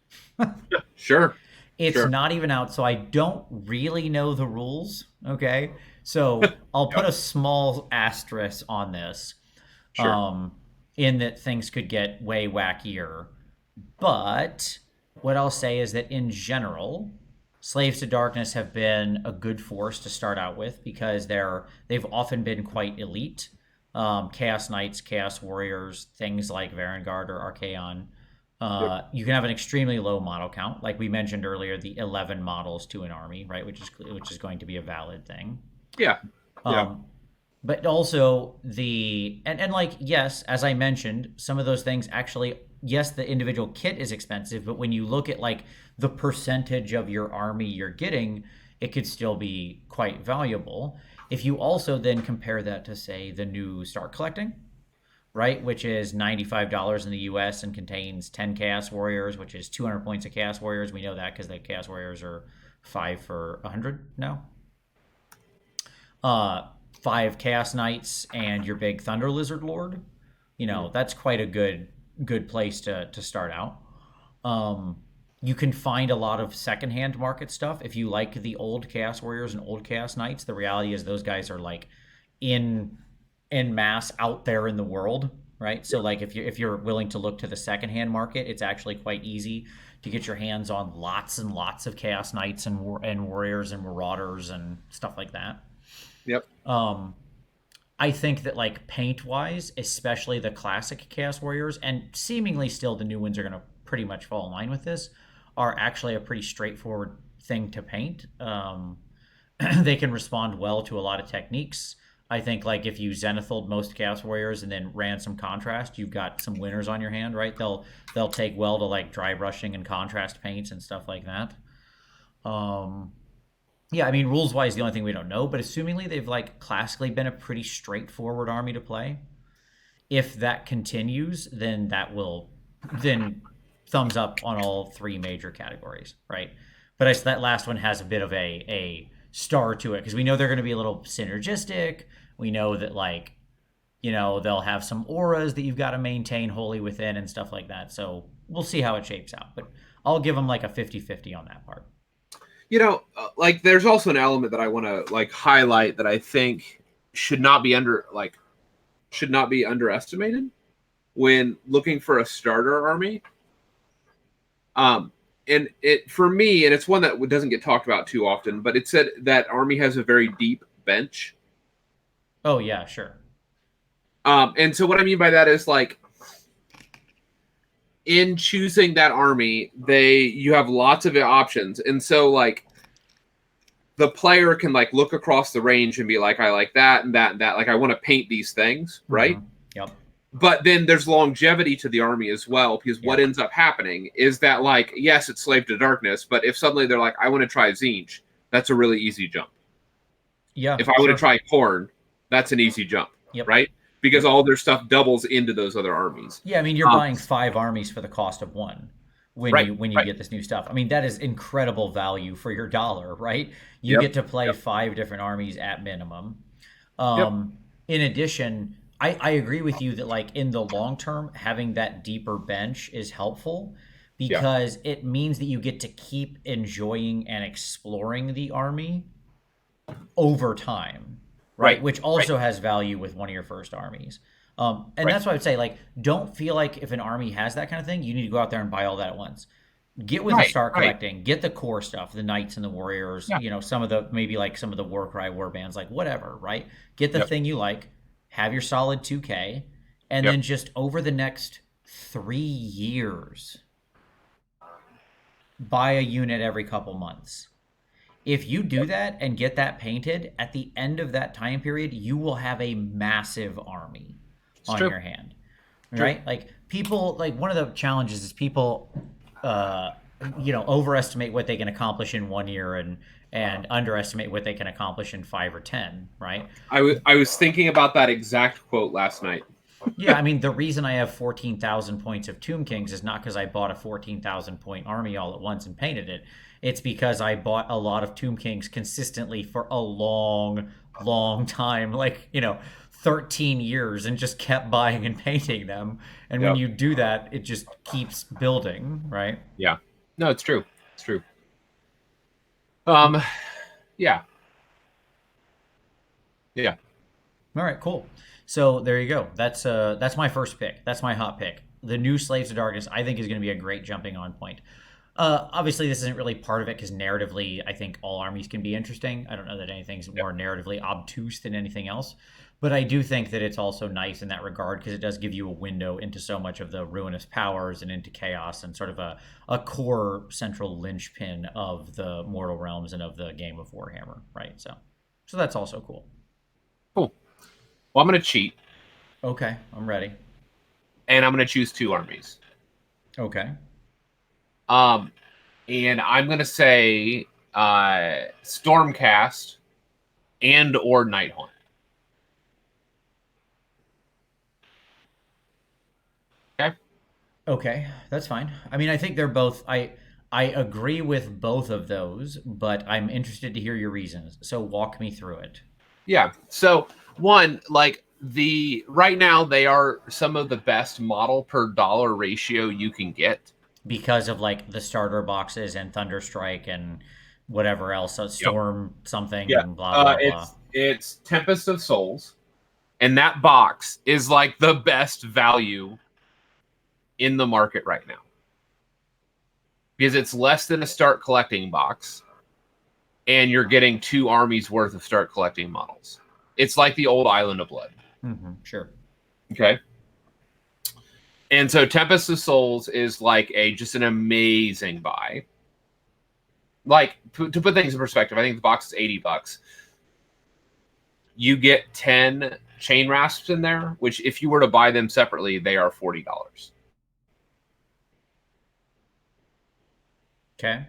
Sure. It's Sure. not even out, so I don't really know the rules. Okay. So I'll put Yep. a small asterisk on this, Sure. um, in that things could get way wackier. But what I'll say is that in general, Slaves to Darkness have been a good force to start out with because they've often been quite elite. Chaos Knights, Chaos Warriors, things like Varangard or Archaon. Yep. You can have an extremely low model count, like we mentioned earlier, the 11 models to an army, right? Which is going to be a valid thing. Yeah. Yeah. Um, but also and like yes, as I mentioned, some of those things actually, yes, the individual kit is expensive, but when you look at like the percentage of your army you're getting, it could still be quite valuable. If you also then compare that to say the new Start Collecting, right, which is $95 in the US and contains 10 Chaos Warriors, which is 200 points of Chaos Warriors. We know that because the Chaos Warriors are 5 for 100 now. uh, 5 Chaos Knights and your big Thunder Lizard Lord, that's quite a good place to start out. Um, you can find a lot of secondhand market stuff if you like the old Chaos Warriors and old Chaos Knights. The reality is those guys are like in mass out there in the world, right? So like if you're willing to look to the secondhand market, it's actually quite easy to get your hands on lots and lots of Chaos Knights and Warriors and Marauders and stuff like that. Yep. Um, I think that like paint wise, especially the classic Chaos Warriors, and seemingly still the new ones are going to pretty much fall in line with this, are actually a pretty straightforward thing to paint. They can respond well to a lot of techniques. I think like if you Zenithal most Chaos Warriors and then ran some contrast, you've got some winners on your hand, right? They'll take well to like dry brushing and contrast paints and stuff like that. Um, yeah, I mean, rules wise, the only thing we don't know, but assumingly they've like classically been a pretty straightforward army to play. If that continues, then then thumbs up on all three major categories, right? But that last one has a bit of a star to it because we know they're going to be a little synergistic. We know that like they'll have some auras that you've got to maintain wholly within and stuff like that. So we'll see how it shapes out, but I'll give them like a 50-50 on that part. Like there's also an element that I want to like highlight that I think should not be underestimated when looking for a starter army. And it for me, and it's one that doesn't get talked about too often, but it said that army has a very deep bench. Oh yeah, sure. And so what I mean by that is like in choosing that army, you have lots of options, and so like the player can like look across the range and be like, I like that and that and that. Like I want to paint these things, right? Mm-hmm. Yep. But then there's longevity to the army as well, because what Yep. ends up happening is that like, yes, it's Slave to Darkness, but if suddenly they're like, I want to try Zinch, that's a really easy jump. Yeah. If I want to try Korn, that's an easy jump, Yep. right? Because all their stuff doubles into those other armies. Yeah, I mean, you're buying 5 armies for the cost of one Right, when you right. get this new stuff. I mean, that is incredible value for your dollar, right? You Yep, get to play yep, 5 different armies at minimum. yep, In addition, I agree with you that like in the long term, having that deeper bench is helpful yeah, because it means that you get to keep enjoying and exploring the army over time, right? right, Which right, also has value with one of your first armies. And right. that's why I would say, like, don't feel like if an army has that kind of thing, you need to go out there and buy all that at once. Get with the Right, start right. collecting, get the core stuff, the knights and the warriors, Yeah, some of the maybe like some of the Warcry war bands, like whatever, right? Get the yep, thing you like, have your solid 2K, and yep. then just over the next 3 years, buy a unit every couple months. If you do that and get that painted, at the end of that time period, you will have a massive army It's on true. your hand, True. right? Like people, like one of the challenges is people, uh, overestimate what they can accomplish in 1 year and underestimate what they can accomplish in 5 or 10, right? I was thinking about that exact quote last night. Yeah, I mean, the reason I have 14,000 points of Tomb Kings is not because I bought a 14,000 point army all at once and painted it. It's because I bought a lot of Tomb Kings consistently for a long, long time, like, 13 years, and just kept buying and painting them. And when Yep. you do that, it just keeps building, right? Yeah. No, it's true. It's true. Um. Yeah. Yeah. All right, cool. So there you go. That's my first pick. That's my hot pick. The new Slaves of Darkness, I think, is going to be a great jumping on point. Obviously, this isn't really part of it because narratively, I think all armies can be interesting. I don't know that anything's Yep. more narratively obtuse than anything else, but I do think that it's also nice in that regard because it does give you a window into so much of the ruinous powers and into chaos and sort of a core central linchpin of the Mortal Realms and of the game of Warhammer, right? So that's also cool. Cool. Well, I'm gonna cheat, Okay, I'm ready. and I'm gonna choose two armies. Okay. Um, and I'm gonna say Stormcast and or Nighthaunt. Okay. Okay, that's fine. I mean, I think they're both. I agree with both of those, but I'm interested to hear your reasons. So walk me through it. Yeah. So one, like the right now, they are some of the best model per dollar ratio you can get. Because of like the starter boxes and Thunderstrike and whatever else, so Yep. Storm something Yeah. and blah blah blah. It's Tempest of Souls, and that box is like the best value in the market right now because it's less than a start collecting box, and you're getting two armies worth of start collecting models. It's like the old Island of Blood. Sure. Okay. And so Tempest of Souls is like just an amazing buy. Like to put things in perspective, I think the box is $80. You get 10 chain rasps in there, which if you were to buy them separately, they are $40. Okay.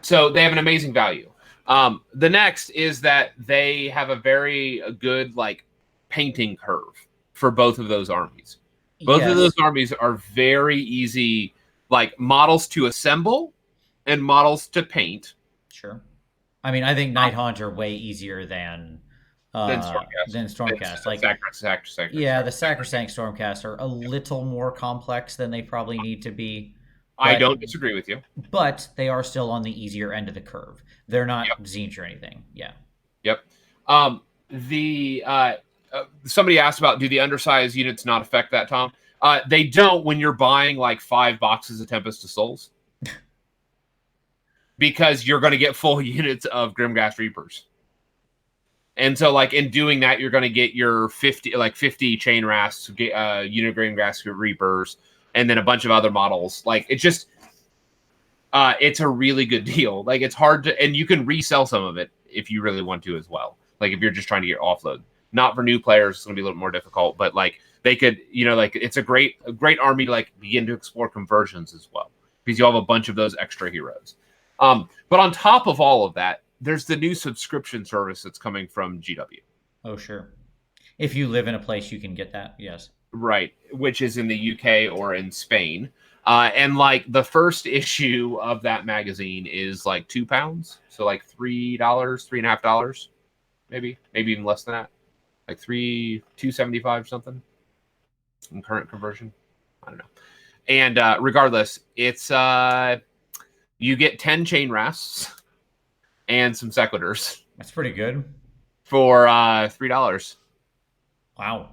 So they have an amazing value. The next is that they have a very good like painting curve for both of those armies. Both of those Yes. armies are very easy, like models to assemble and models to paint. Sure. I mean, I think Nighthaunt are way easier than Than Stormcast. Stormcast. Like, Sacrosanct. yeah, the Sacrosanct Stormcast are a little more complex than they probably need to be, I but don't disagree with you. they are still on the easier end of the curve. They're Yep. not Zinch or anything. Yeah. Yep. The somebody asked about do the undersized units not affect that, Tom? They don't when you're buying like 5 boxes of Tempest of Souls because you're going to get full units of Grimghast Reapers. And so, like in doing that, you're going to get your 50 chain rasps, unit Grimghast Reapers, and then a bunch of other models. Like it just, it's a really good deal. Like it's hard to, and you can resell some of it if you really want to as well. Like if you're just trying to get offload. Not for new players, it's going to be a little more difficult. But like they could, like it's a great army to like begin to explore conversions as well because you have a bunch of those extra heroes. But on top of all of that, there's the new subscription service that's coming from GW. Oh, sure. If you live in a place, you can get that. Yes. Right, which is in the UK or in Spain. And like the first issue of that magazine is like £2, so like $3, $3.50, maybe even less than that, like $2.75 something in current conversion. I don't know. And regardless, it's you get 10 chain rasps and some sequitors That's pretty good. for $3. Wow.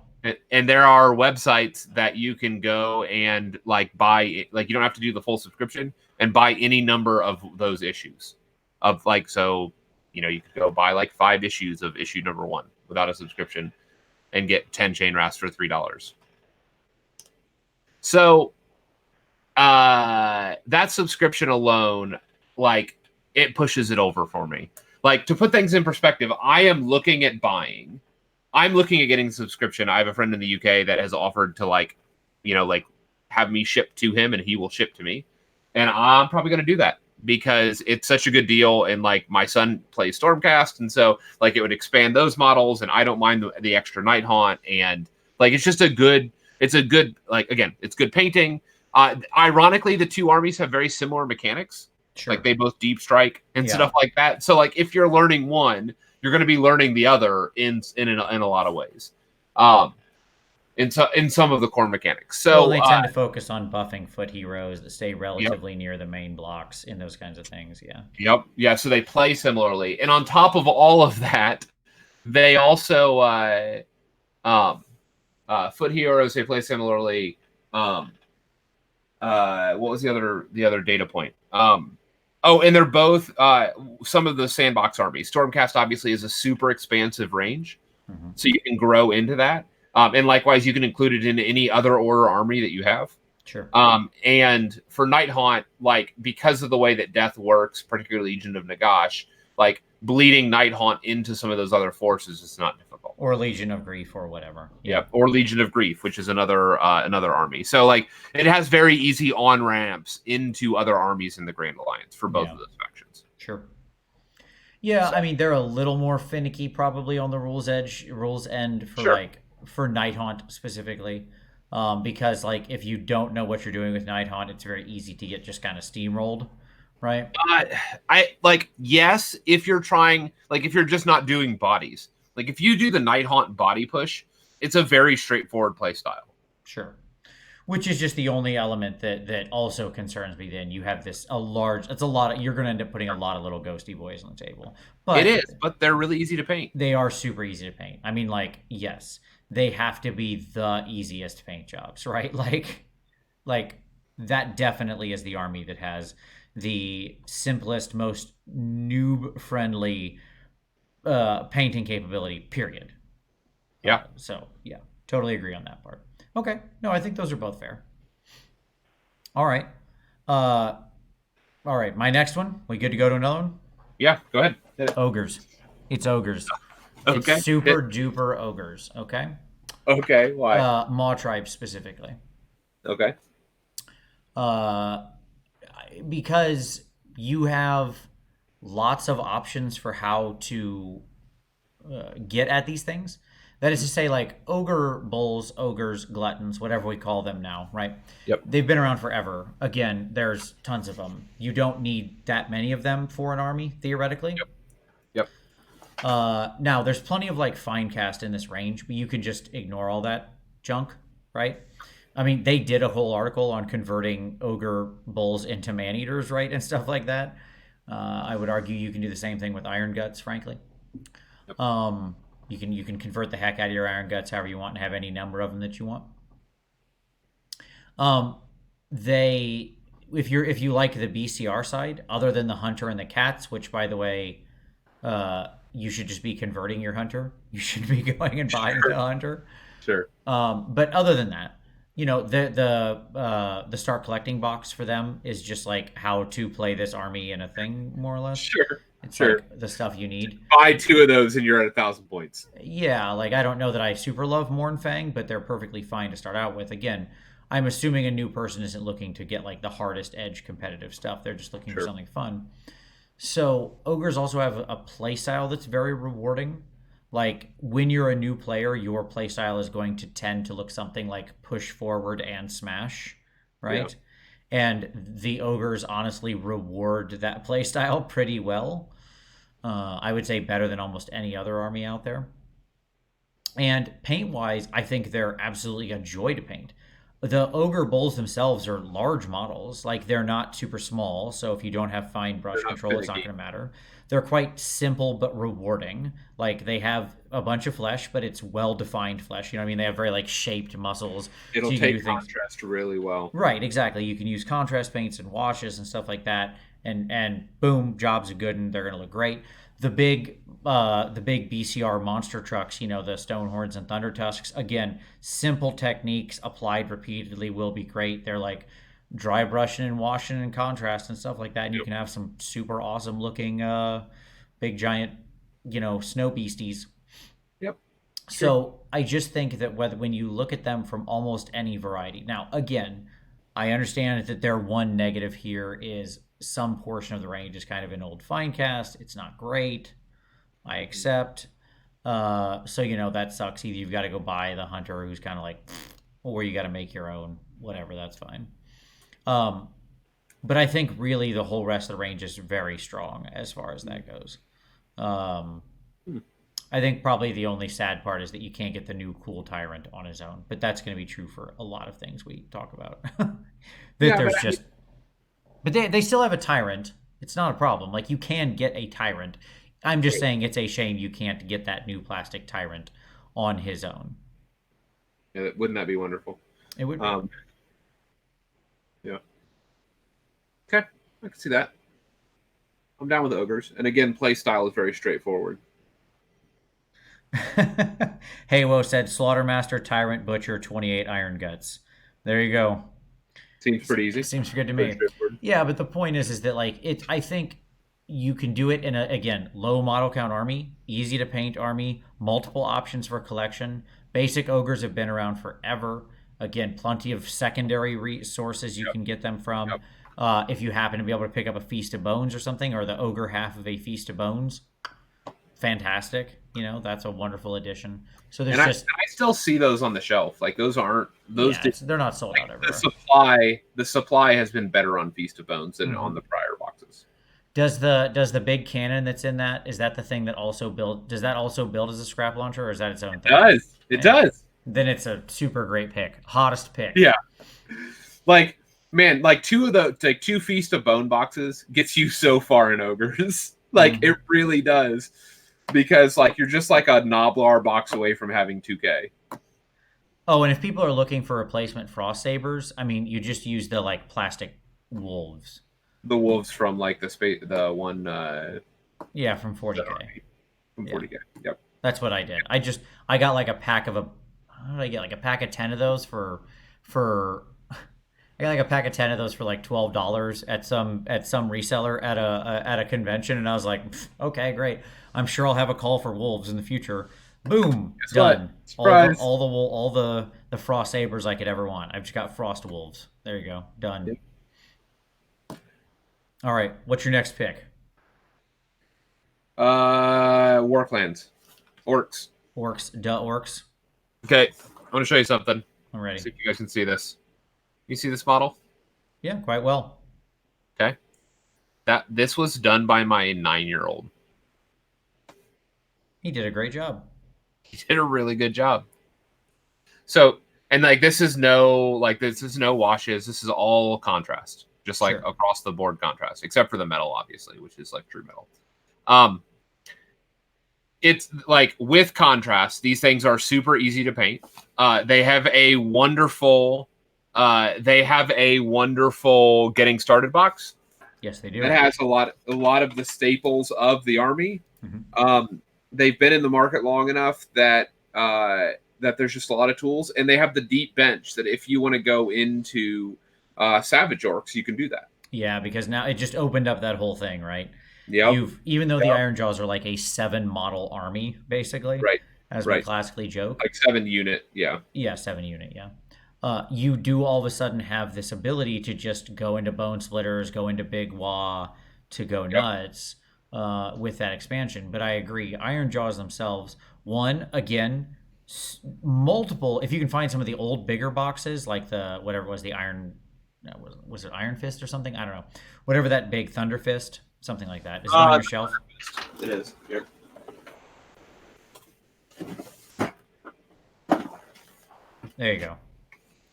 And there are websites that you can go and like buy, like you don't have to do the full subscription and buy any number of those issues of like, so, you could go buy like 5 issues of issue number 1 without a subscription and get 10 chain rasps for $3. So that subscription alone, like, it pushes it over for me. Like, to put things in perspective, I'm looking at getting a subscription. I have a friend in the UK that has offered to, like, have me ship to him and he will ship to me. And I'm probably going to do that because it's such a good deal. And, like, my son plays Stormcast. And so, like, it would expand those models, and I don't mind the extra Night Haunt. And, like, it's good, like, again, it's good painting. Ironically, the two armies have very similar mechanics. Sure. Like, they both deep strike and stuff like that. So, like, if you're learning one, you're going to be learning the other in a lot of ways. In some of the core mechanics. So they tend to focus on buffing foot heroes that stay relatively near the main blocks in those kinds of things. Yeah. Yep. Yeah. So they play similarly, and on top of all of that, they also foot heroes. They play similarly. What was the other data point? And they're both some of the sandbox armies. Stormcast obviously is a super expansive range, so you can grow into that. And likewise, you can include it in any other order army that you have. Sure. And for Night Haunt, like, because of the way that death works, particularly Legion of Nagash, like, bleeding Night Haunt into some of those other forces is not difficult. Or Legion of Grief or whatever. Yeah. Or Legion of Grief, which is another army. So, like, it has very easy on ramps into other armies in the Grand Alliance for both of those factions. Sure. Yeah, so, I mean, they're a little more finicky probably on the rules end for Night Haunt specifically, because, like, if you don't know what you're doing with Night Haunt, it's very easy to get just kind of steamrolled, right? Yes, if you're just not doing bodies. Like, if you do the Night Haunt body push, it's a very straightforward play style. Sure. Which is just the only element that also concerns me. Then you have you're going to end up putting a lot of little ghosty boys on the table. But it is, but they're really easy to paint. They are super easy to paint. I mean, like, yes, they have to be the easiest paint jobs, right? Like that definitely is the army that has the simplest, most noob-friendly painting capability, period. Yeah. So, yeah, totally agree on that part. Okay. No, I think those are both fair. All right. All right. My next one. We good to go to another one? Yeah, go ahead. Ogres. It's ogres. Okay. It's super duper ogres. Okay. Okay. Why? Maw tribe specifically. Okay. Because you have lots of options for how to get at these things. That is to say, like, ogre bulls, ogres, gluttons, whatever we call them now, right? Yep. They've been around forever. Again, there's tons of them. You don't need that many of them for an army, theoretically. Yep. Now, there's plenty of, like, fine cast in this range, but you can just ignore all that junk, right? I mean, they did a whole article on converting ogre bulls into man-eaters, right, and stuff like that. I would argue you can do the same thing with iron guts, frankly. Yep. You can convert the heck out of your iron guts however you want and have any number of them that you want. If you like the BCR side, other than the hunter and the cats, which, by the way, you should just be converting your hunter. You should be going and buying the hunter. Sure. But other than that, the start collecting box for them is just like how to play this army in a thing, more or less. Sure. It's like the stuff you need. Buy 2 of those and you're at 1,000 points. Yeah, like, I don't know that I super love Mornfang, but they're perfectly fine to start out with. Again, I'm assuming a new person isn't looking to get, like, the hardest edge competitive stuff. They're just looking for something fun. So ogres also have a play style that's very rewarding. Like, when you're a new player, your play style is going to tend to look something like push forward and smash, right? Yeah. And the ogres honestly reward that play style pretty well. I would say better than almost any other army out there. And paint-wise, I think they're absolutely a joy to paint. The ogre bulls themselves are large models. Like, they're not super small, so if you don't have fine brush control, it's not going to matter. They're quite simple but rewarding. Like, they have a bunch of flesh, but it's well-defined flesh. You know what I mean? They have very, like, shaped muscles. It'll take contrast really well. Right, exactly. You can use contrast paints and washes and stuff like that, and boom, jobs are good, and they're going to look great. The big BCR monster trucks, the Stonehorns and Thunder Tusks, again, simple techniques applied repeatedly will be great. They're like dry brushing and washing and contrast and stuff like that, and you Yep. can have some super awesome looking big giant, snow beasties. Yep. True. So I just think that when you look at them from almost any variety, now again, I understand that their one negative here is some portion of the range is kind of an old fine cast. It's not great. I accept. So that sucks. Either you've got to go buy the hunter who's kind of like, or you got to make your own. Whatever, that's fine. Um, but I think really the whole rest of the range is very strong as far as that goes. Um, Hmm. I think probably the only sad part is that you can't get the new cool tyrant on his own, but that's going to be true for a lot of things we talk about. that Yeah, there's just, but they still have a tyrant. It's not a problem. Like you can get a tyrant. I'm just saying it's a shame you can't get that new plastic tyrant on his own. yeah, wouldn't that be wonderful? It would be. Yeah. Okay, I can see that. I'm down with ogres, and again, play style is very straightforward. Haywo said Slaughtermaster, Tyrant, Butcher, 28 Iron Guts. There you go. Seems pretty easy. Seems good to Very me. straightforward. Yeah, but the point is that like it. I think you can do it in a again low model count army, easy to paint army, multiple options for collection. Basic ogres have been around forever. Again, plenty of secondary resources you Yep. can get them from. Yep. If you happen to be able to pick up a Feast of Bones or something, or the ogre half of a Feast of Bones, fantastic. That's a wonderful addition. So there's And just I still see those on the shelf. Like those aren't those. yeah, they're not sold out The everywhere. supply has been better on Feast of Bones than on Mhm. the prior boxes. Does the big cannon that's in that, is that the thing that also build does that also build as a scrap launcher, or is that its own It thing? does. It Yeah. does. Then it's a super great pick. Hottest pick. Yeah. Like man, like two Feast of Bone boxes gets you so far in ogres. Like it really does. Because like you're just like a Noblar box away from having 2K. Oh, and if people are looking for replacement frost sabers, I mean, you just use the like plastic wolves. The wolves from like the one Yeah, from 40K. from Yeah. 40K. Yep. That's what I did. I got like a pack of how did I get like a pack of 10 of those for I got like a pack of 10 of those for like $12 at some reseller at a convention, and I was like, okay, great. I'm sure I'll have a call for wolves in the future. Boom, Guess done. what? Surprise. All the frost sabers I could ever want. I've just got frost wolves. There you go, done. Yep. All right, what's your next pick? War clans. Orcs. Orcs. Okay. I want to show you something. I'm ready. See if you guys can see this. You see this model? Yeah, quite well. Okay. This was done by my 9-year-old. He did a great job. He did a really good job. So, and like this is no washes. This is all contrast, just like across the board contrast, except for the metal, obviously, which is like true metal. It's like with contrast, these things are super easy to paint. They have a wonderful getting started box. Yes, they do. It has a lot of the staples of the army. Mm-hmm. They've been in the market long enough that there's just a lot of tools, and they have the deep bench that if you want to go into Savage Orcs, you can do that. Yeah, because now it just opened up that whole thing, right? Yeah. Even though the Iron Jaws are like a 7 model army, basically, right, as we classically joke, like 7 unit, yeah, 7 unit, yeah. You do all of a sudden have this ability to just go into Bone Splitters, go into Big Wah, to go nuts with that expansion. But I agree, Iron Jaws themselves, one again, multiple. If you can find some of the old bigger boxes, like the whatever it was, the Iron. Was it Iron Fist or something? I don't know. Whatever that big Thunder Fist, something like that. Is it on your shelf? It is. Here. There you go.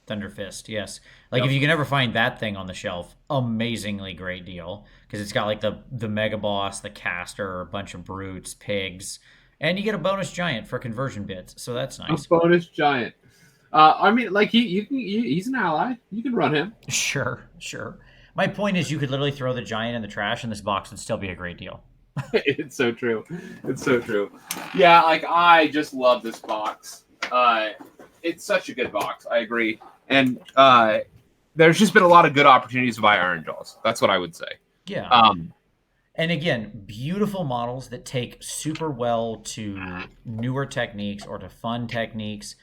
Thunder Fist, yes. Like if you can ever find that thing on the shelf, amazingly great deal. Because it's got like the Mega Boss, the Caster, a bunch of Brutes, Pigs, and you get a bonus giant for conversion bits. So that's nice. A bonus giant. I mean, like he's an ally. You can run him. Sure. My point is, you could literally throw the giant in the trash, and this box would still be a great deal. It's so true. Yeah, like I just love this box. It's such a good box. I agree. And there's just been a lot of good opportunities to buy Iron Jaws. That's what I would say. Yeah. Um, And again, beautiful models that take super well to newer techniques or to fun techniques,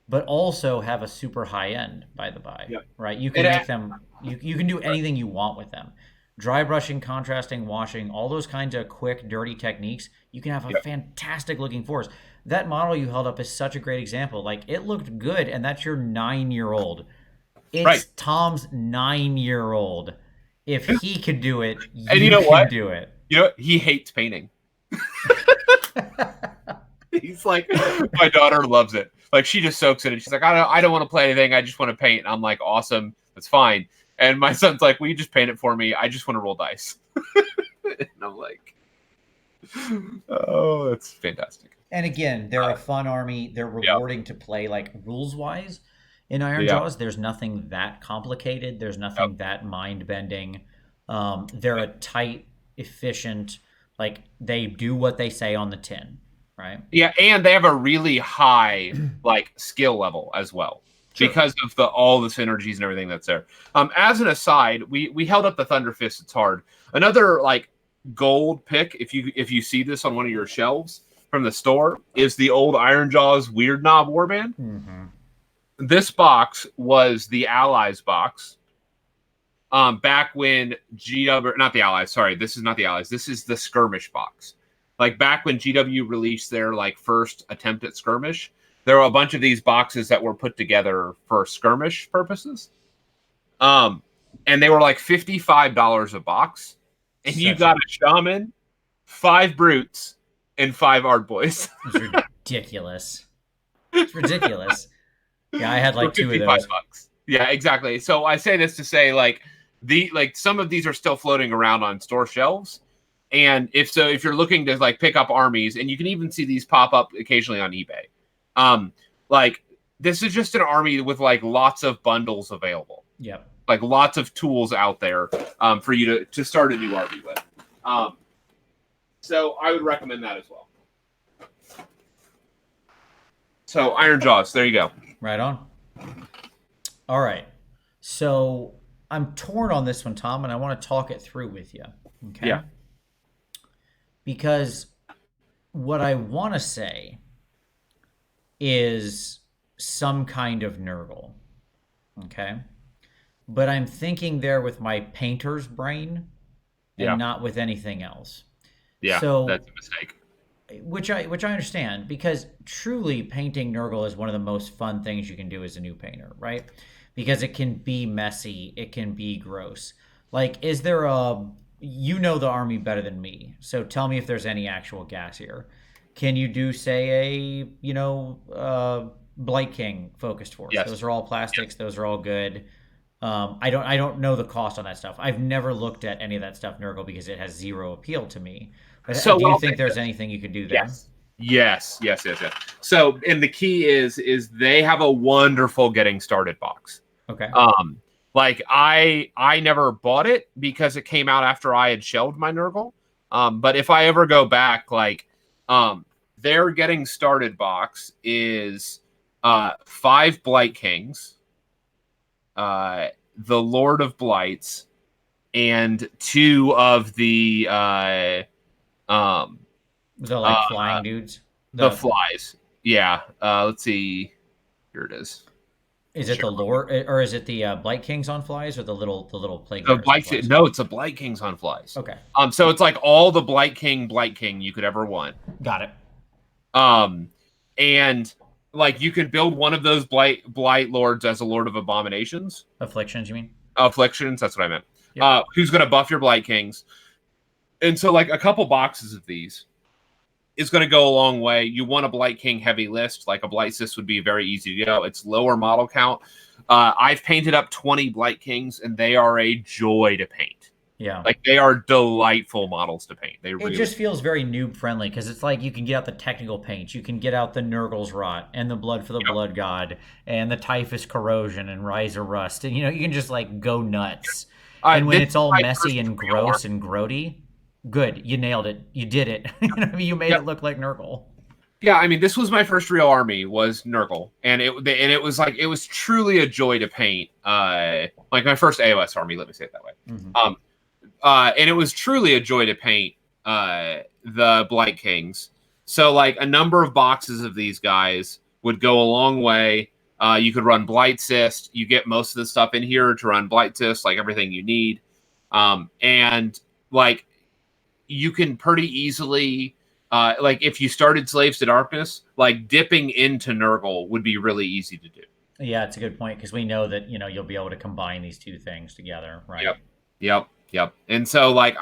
but also have a super high end, by the by, Yep. right? You can And make them, you can do anything you want with them. Dry brushing, contrasting, washing, all those kinds of quick, dirty techniques, you can have a yep. fantastic looking force. That model you held up is such a great example. Like, it looked good, and that's your 9-year-old. Right. It's Tom's 9-year-old. If he could do it, And you you know can what? do it. You know, he hates painting. He's like, my daughter loves it. Like, she just soaks in it. She's like, I don't want to play anything. I just want to paint. I'm like, awesome. That's fine. And my son's like, will you just paint it for me? I just want to roll dice. And I'm like, oh, that's fantastic. And again, they're a fun army. They're rewarding to play, like, rules-wise. In Iron Jaws, there's nothing that complicated. There's nothing that mind-bending. They're a tight, efficient, like, they do what they say on the tin, right? Yeah, and they have a really high like skill level as well. Sure. Because of all the synergies and everything that's there. As an aside, we held up the Thunder Fist. It's hard. Another like gold pick, if you see this on one of your shelves from the store, is the old Iron Jaws Weird Knob Warband. Mm-hmm. This box was the Allies box. Back when GW, not the Allies, sorry, this is not the Allies. This is the Skirmish box. Like back when GW released their like first attempt at Skirmish, there were a bunch of these boxes that were put together for skirmish purposes. And they were like $55 a box. And you got a shaman, 5 brutes, and 5 art boys. It's ridiculous. It's ridiculous. Yeah, I had like 2 of those. $55. Yeah, exactly. So I say this to say like some of these are still floating around on store shelves. And if you're looking to like pick up armies, and you can even see these pop up occasionally on eBay. Like this is just an army with like lots of bundles available. Yep. Like lots of tools out there for you to start a new army with. So I would recommend that as well. So Iron Jaws, there you go. Right on. All right. So I'm torn on this one, Tom, and I want to talk it through with you. Okay. Yeah. Because what I want to say is some kind of Nurgle. Okay. But I'm thinking there with my painter's brain and not with anything else. Yeah, so, that's a mistake. Which I understand, because truly painting Nurgle is one of the most fun things you can do as a new painter, right? Because it can be messy, it can be gross. Like, is there you know the army better than me, so tell me if there's any actual gas here. Can you do, say, Blight King focused force? Yes. Those are all plastics. Yes. Those are all good. I don't know the cost on that stuff. I've never looked at any of that stuff, Nurgle, because it has zero appeal to me. But so do you think there's anything you could do there? Yes. So, and the key is they have a wonderful getting started box. Okay. Like I never bought it because it came out after I had shelved my Nurgle. But if I ever go back, like their getting started box is 5 Blight Kings, the Lord of Blights, and 2 of the flying dudes? The flies. Yeah. Let's see. Here it is. Is it the Lord, or is it the Blight Kings on flies, or the little plague? No, it's a Blight Kings on flies. Okay. So it's like all the Blight King you could ever want. Got it. And like you could build one of those Blight Lords as a Lord of Abominations. Afflictions, you mean? Afflictions, that's what I meant. Yep. Who's going to buff your Blight Kings. And so like a couple boxes of these is going to go a long way. You want a Blight King heavy list, like a Blight Sis would be very easy to go. It's lower model count. I've painted up 20 Blight Kings, and they are a joy to paint. Yeah. Like they are delightful models to paint. It just feels very noob friendly, because it's like you can get out the technical paints. You can get out the Nurgle's Rot and the Blood for the Blood God and the Typhus Corrosion and Riser Rust. And, you can just like go nuts. And when it's all messy and gross and grody, good. You nailed it. You did it. You made it look like Nurgle. Yeah, I mean, this was my first real army was Nurgle, and it was like it was truly a joy to paint. Like my first AOS army, let me say it that way. Mm-hmm. And it was truly a joy to paint the Blight Kings. So like a number of boxes of these guys would go a long way. You could run Blight Cyst. You get most of the stuff in here to run Blight Cyst, like everything you need. And like you can pretty easily, like if you started Slaves to Darkness, like dipping into Nurgle would be really easy to do. Yeah, it's a good point because we know that you'll be able to combine these two things together, right? Yep. And so like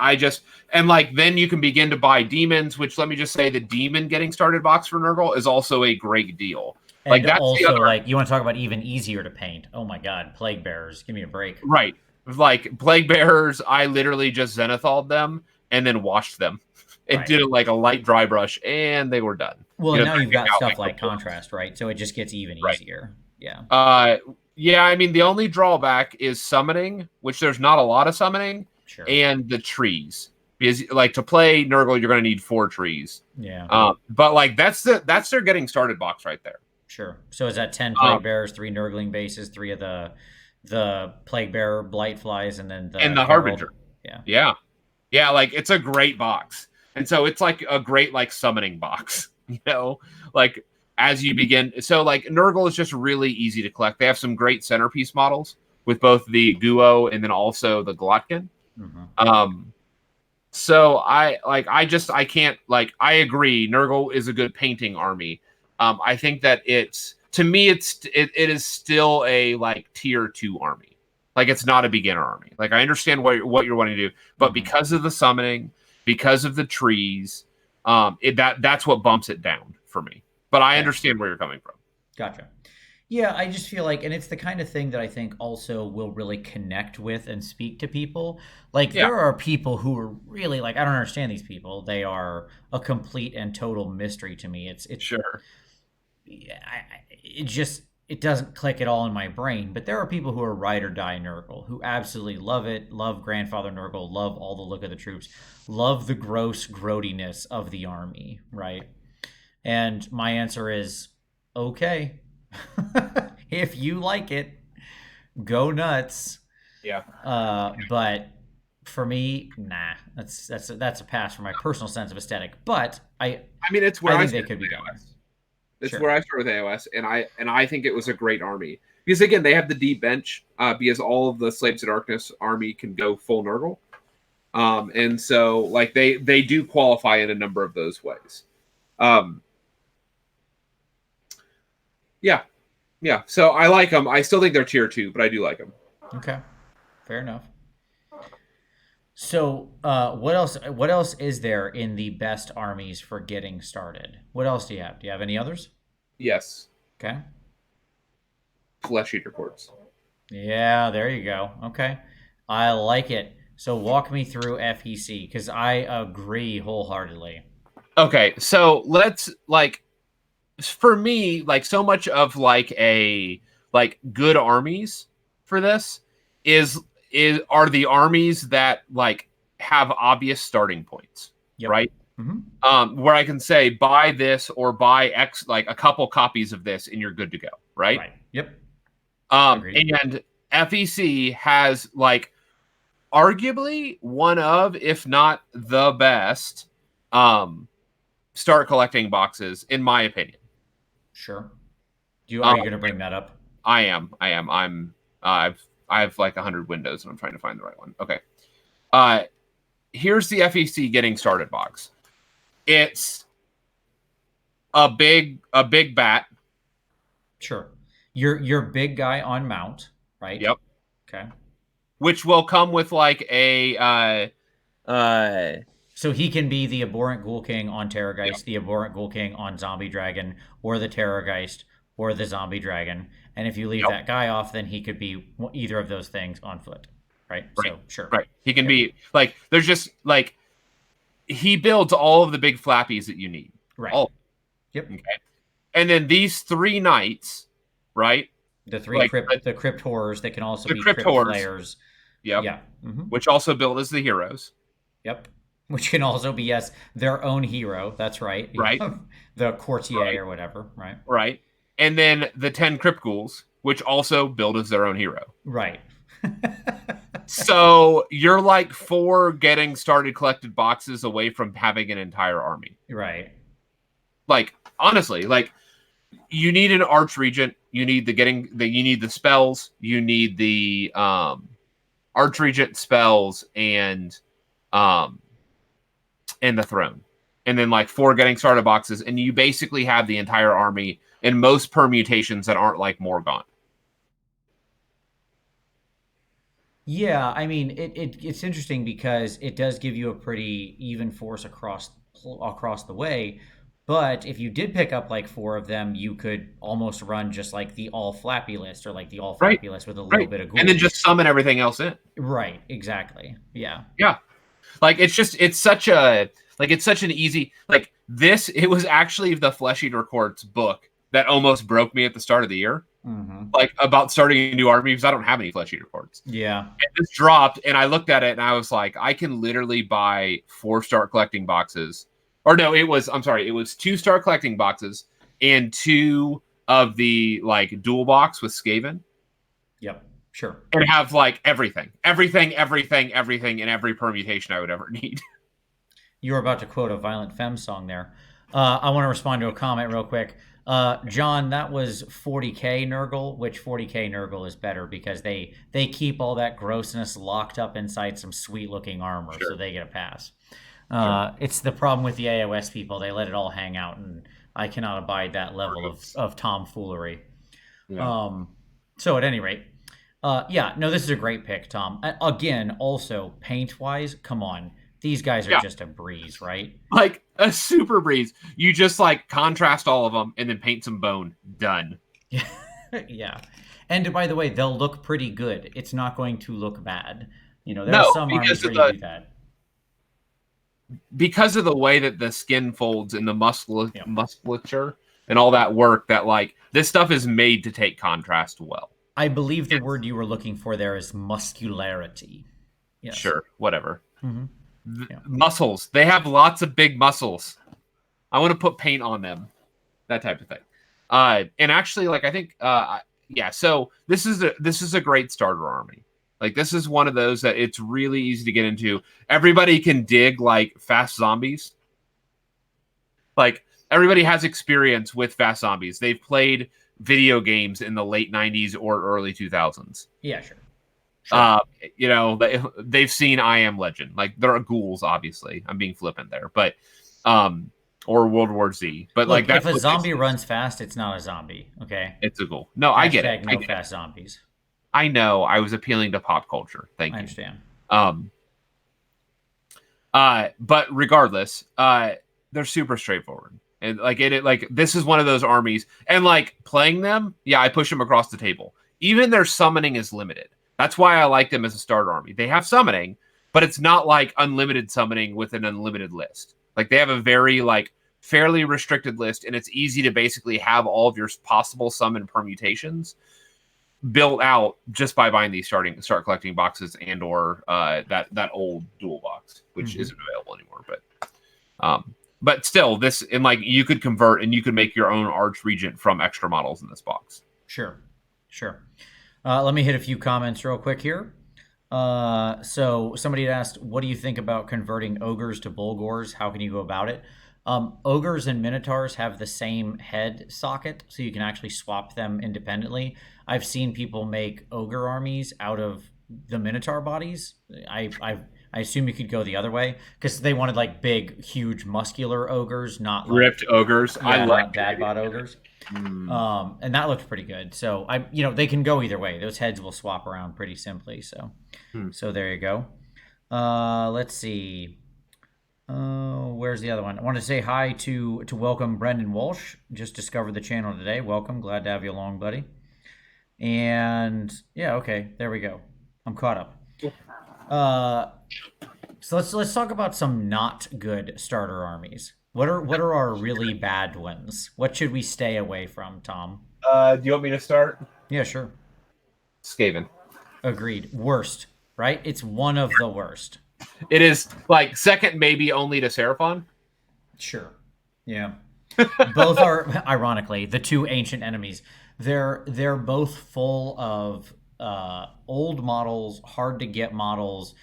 like then you can begin to buy demons, which let me just say the demon getting started box for Nurgle is also a great deal. And like that's also like you want to talk about even easier to paint. Oh my god, Plague Bearers, give me a break. Right. Like Plague Bearers, I literally just Zenithalled them and then washed them. It did like a light dry brush and they were done. Well, now you've got stuff like Contrast, right? So it just gets even easier. Yeah. Yeah, I mean the only drawback is summoning, which there's not a lot of summoning, and the trees. Because like to play Nurgle, you're gonna need 4 trees. Yeah. But like that's their getting started box right there. Sure. So is that 10 Plague Bearers, 3 Nurgling bases, 3 of the Plague Bearer Blight Flies, and then the Harbinger. Yeah. Like it's a great box, and so it's like a great like summoning box. Like as you begin. So like Nurgle is just really easy to collect. They have some great centerpiece models with both the Guo and then also the Glotkin. Mm-hmm. So I can't like I agree. Nurgle is a good painting army. I think that to me it is still a like tier 2 army. Like it's not a beginner army. Like I understand what you're wanting to do, but because of the summoning, because of the trees, that's what bumps it down for me. But I understand where you're coming from. Gotcha. Yeah, I just feel like, and it's the kind of thing that I think also will really connect with and speak to people. Like there are people who are really like, I don't understand these people. They are a complete and total mystery to me. It's sure. It doesn't click at all in my brain. But there are people who are ride or die Nurgle who absolutely love it, love Grandfather Nurgle, love all the look of the troops, love the gross grody-ness of the army, right? And my answer is okay. If you like it, go nuts. Yeah. But for me, nah. That's a pass for my personal sense of aesthetic. But I mean, it's where I think they could be done. It's where I start with AOS, and I think it was a great army because again they have the deep bench because all of the Slaves to Darkness army can go full Nurgle, and so like they do qualify in a number of those ways. Yeah. So I like them. I still think they're tier 2, but I do like them. Okay, fair enough. So, what else is there in the best armies for getting started? What else do you have? Do you have any others? Yes. Okay. Flesh Eater Courts. Yeah, there you go. Okay, I like it. So walk me through FEC because I agree wholeheartedly. Okay, so let's like. For me, like so much of like a like good armies for this are the armies that like have obvious starting points, right? Mm-hmm. Where I can say buy this or buy X like a couple copies of this and you're good to go, right? Yep. And FEC has like arguably one of, if not the best, start collecting boxes in my opinion. Sure. Are you going to bring that up? I am. I have like 100 windows and I'm trying to find the right one. Okay. Here's the FEC getting started box. It's a big bat. Sure. Your big guy on mount, right? Yep. Okay. Which will come with like a so he can be the Abhorrent Ghoul King on Terrorgeist, the Abhorrent Ghoul King on Zombie Dragon, or the Terrorgeist, or the Zombie Dragon. And if you leave that guy off, then he could be either of those things on foot, right? So, sure. Right. He can be, like, there's just, like, he builds all of the big flappies that you need. Right. All. Yep. Okay. And then these 3 knights, right? The 3 the Crypt Horrors that can also be Crypt Horrors. Flayers. Yep. Yeah. Mm-hmm. Which also build as the heroes. Yep. Which can also be, yes, their own hero. That's right. right? The courtier Right. or whatever, right? Right. And then the 10 Crypt Ghouls, which also build as their own hero. Right. So you're like 4 getting started collected boxes away from having an entire army. Right. Like, honestly, like, you need an arch regent. You need you need the spells. You need the arch regent spells um and the throne. And then like 4 getting started boxes, and you basically have the entire army in most permutations that aren't like Morgaunt. Yeah, I mean, it's interesting because it does give you a pretty even force across the way. But if you did pick up like 4 of them, you could almost run just like the all flappy list or like the all Right. flappy list with a little Right. bit of And then ghouls. just summon everything else in. Right, exactly. Yeah. Yeah. Like it's such an easy like this. It was actually the Flesh Eater Court's book that almost broke me at the start of the year. Hmm. Like about starting a new army because I don't have any Flesh Eater Courts. Yeah. And this dropped, and I looked at it and I was like, I can literally buy 4 start collecting boxes. Or no, I'm sorry, it was 2 start collecting boxes and 2 of the like dual box with Skaven. Yep. Sure. And have like everything in every permutation I would ever need. You were about to quote a Violent Femme song there. I want to respond to a comment real quick. John, that was 40k Nurgle, which 40k Nurgle is better because they keep all that grossness locked up inside some sweet looking armor, Sure. so they get a pass. Sure. It's the problem with the AOS people; they let it all hang out, and I cannot abide that level of tomfoolery. Yeah. So at any rate, yeah, no, this is a great pick, Tom. Again, also paint wise, come on, these guys are Yeah. just a breeze, right? Like a super breeze. You just like contrast all of them and then paint some bone. Done. Yeah, yeah. And by the way, they'll look pretty good. It's not going to look bad. There are No, some armies where you do that. because of the way that the skin folds and the Yeah. musculature and all that work that like this stuff is made to take contrast well. I believe the word you were looking for there is muscularity. Yes. Sure, whatever. Hmm. Yeah. Muscles. They have lots of big muscles. I want to put paint on them. That type of thing. And actually, like I think, yeah. So this is a great starter army. Like this is one of those that it's really easy to get into. Everybody can dig like fast zombies. Like everybody has experience with fast zombies. They've played video games in the late 90s or early 2000s. Yeah, sure. Sure. They've seen I Am Legend. Like there are ghouls, obviously. I'm being flippant there, but or World War Z. But Look, like that's if a zombie runs fast, it's not a zombie. Okay. it's a ghoul. No, I get it. No I get fast zombies. I know. I was appealing to pop culture. Thank I you. understand. But regardless, they're super straightforward. And like like this is one of those armies. And like playing them, yeah, I push them across the table. Even their summoning is limited. That's why I like them as a starter army. They have summoning, but it's not like unlimited summoning with an unlimited list. Like they have a very like fairly restricted list, and it's easy to basically have all of your possible summon permutations built out just by buying these start collecting boxes and or that old dual box, which isn't available anymore. But still, this and like you could convert and you could make your own arch regent from extra models in this box. Sure. Let me hit a few comments real quick here. So somebody had asked, what do you think about converting ogres to bulgors? How can you go about it? Ogres and minotaurs have the same head socket, so you can actually swap them independently. I've seen people make ogre armies out of the minotaur bodies. I assume you could go the other way because they wanted like big, huge, muscular ogres, not like, ripped ogres. Yeah, I like not bad bot ogres. And that looked pretty good. So they can go either way. Those heads will swap around pretty simply. So there you go. Let's see. Where's the other one? I want to say hi to welcome Brendan Walsh. Just discovered the channel today. Welcome. Glad to have you along, buddy. And yeah, okay, there we go. I'm caught up. So let's talk about some not good starter armies. What are our really bad ones? What should we stay away from, Tom? Do you want me to start? Yeah, sure. Skaven. Agreed. Worst, right? It's one of the worst. It is like second, maybe only to Seraphon. Sure. Yeah. Both are, ironically, the two ancient enemies. They're both full of old models, hard to get models,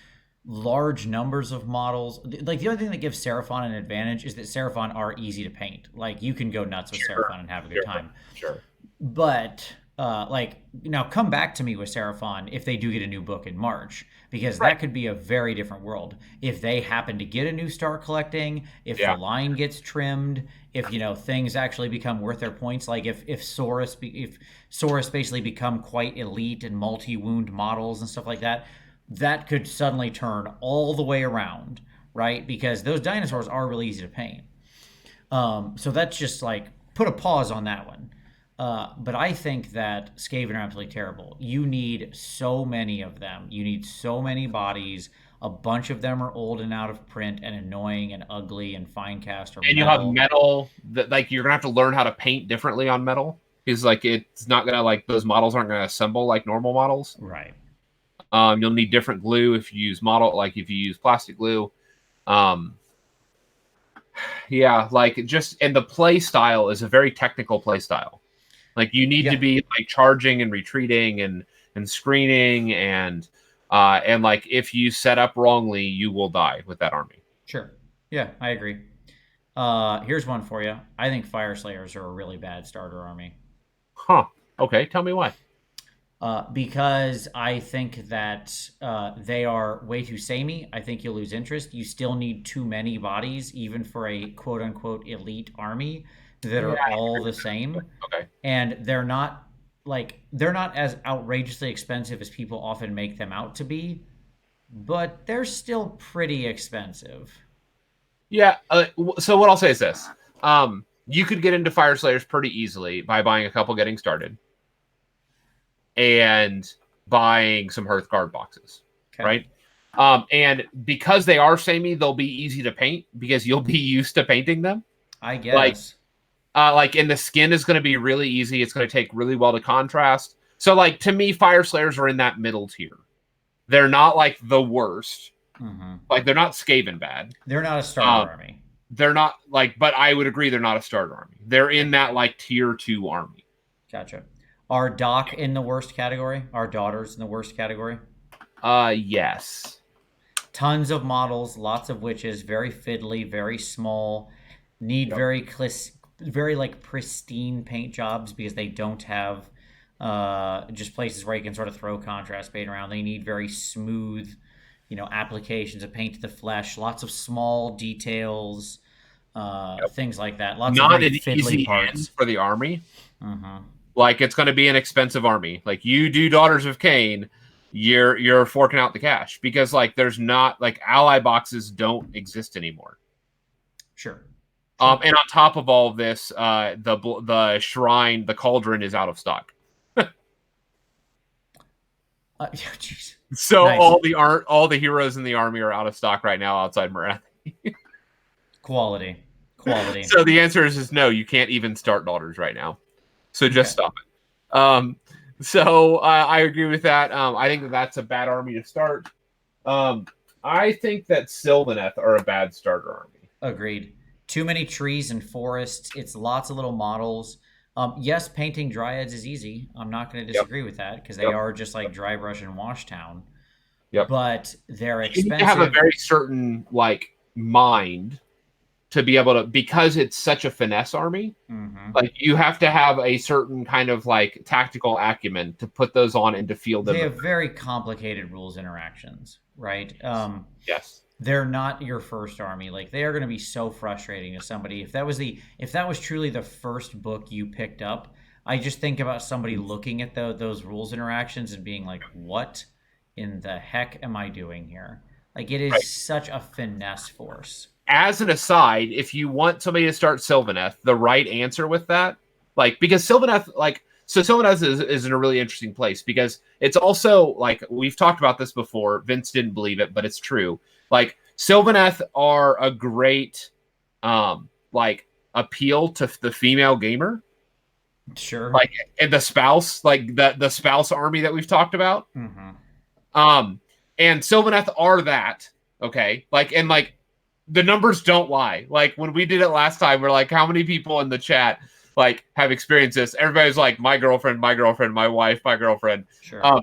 large numbers of models. Like the other thing that gives Seraphon an advantage is that Seraphon are easy to paint. Like you can go nuts with Sure, Seraphon and have a good time. sure. But like now, come back to me with Seraphon if they do get a new book in March, because Right. that could be a very different world. If they happen to get a new start collecting, if the Yeah. line gets trimmed, if things actually become worth their points, like if Saurus basically become quite elite and multi-wound models and stuff like that, that could suddenly turn all the way around, right? Because those dinosaurs are really easy to paint. So that's just like put a pause on that one. But I think that Skaven are absolutely terrible. You need so many of them. You need so many bodies. A bunch of them are old and out of print and annoying and ugly and fine cast or And you'll have metal. metal that like you're gonna have to learn how to paint differently on metal because like it's not gonna like those models aren't gonna assemble like normal models. Right. You'll need different glue if you use if you use plastic glue. Um, yeah, like just and the play style is a very technical play style. Like you need to Yeah. be like charging and retreating and screening and like if you set up wrongly, you will die with that army. Sure. Yeah, I agree. Here's one for you. I think Fire Slayers are a really bad starter army. Huh. Okay, tell me why. Because I think that they are way too samey. I think you'll lose interest. You still need too many bodies, even for a quote unquote elite army that are Yeah. all the same. Okay. And they're not as outrageously expensive as people often make them out to be, but they're still pretty expensive. Yeah. So what I'll say is this: you could get into Fire Slayers pretty easily by buying a couple getting started and buying some Hearthguard boxes, Okay. right? And because they are samey, they'll be easy to paint because you'll be used to painting them. I guess. And the skin is going to be really easy. It's going to take really well to contrast. So, like to me, Fire Slayers are in that middle tier. They're not like the worst. Mm-hmm. Like they're not Skaven bad. They're not a starter army. They're not like, but I would agree they're not a starter army. They're in that like tier 2 army. Gotcha. Are Doc in the worst category? Are Daughters in the worst category? Yes. Tons of models, lots of witches, very fiddly, very small, need very like pristine paint jobs because they don't have just places where you can sort of throw contrast paint around. They need very smooth, applications of paint to the flesh, lots of small details, things like that. Lots Not of very an fiddly easy parts end for the army. Mm-hmm. Like it's going to be an expensive army. Like you do Daughters of Cain, you're forking out the cash because like there's not like ally boxes don't exist anymore. Sure. And on top of all of this, the shrine, the cauldron is out of stock. Geez. So Nice. all the heroes in the army are out of stock right now outside Marathi. Quality. So the answer is no. You can't even start Daughters right now. So just stop it. So I agree with that. I think that's a bad army to start. I think that Sylvaneth are a bad starter army. Agreed. Too many trees and forests. It's lots of little models. Yes, painting dryads is easy. I'm not going to disagree with that because they are just like Dry Brush and Washtown. Yep. But they're You expensive. need to have a very certain like mind to be able to, because it's such a finesse army. Mm-hmm. Like you have to have a certain kind of like tactical acumen to put those on and to field them. They have very complicated rules interactions, right? Yes. They're not your first army. Like they are going to be so frustrating to somebody. If that was truly the first book you picked up, I just think about somebody looking at those rules interactions and being like, "What in the heck am I doing here?" Like it is such a finesse force. As an aside, if you want somebody to start Sylvaneth, the right answer with that, like because Sylvaneth, Sylvaneth is in a really interesting place because it's also like we've talked about this before. Vince didn't believe it, but it's true. Like Sylvaneth are a great like appeal to the female gamer. Sure. Like and the spouse, like the spouse army that we've talked about. Mm-hmm. And Sylvaneth are that. Okay, like the numbers don't lie. Like when we did it last time, we're like, how many people in the chat like have experienced this? Everybody's like, my girlfriend, my wife, my girlfriend. Sure.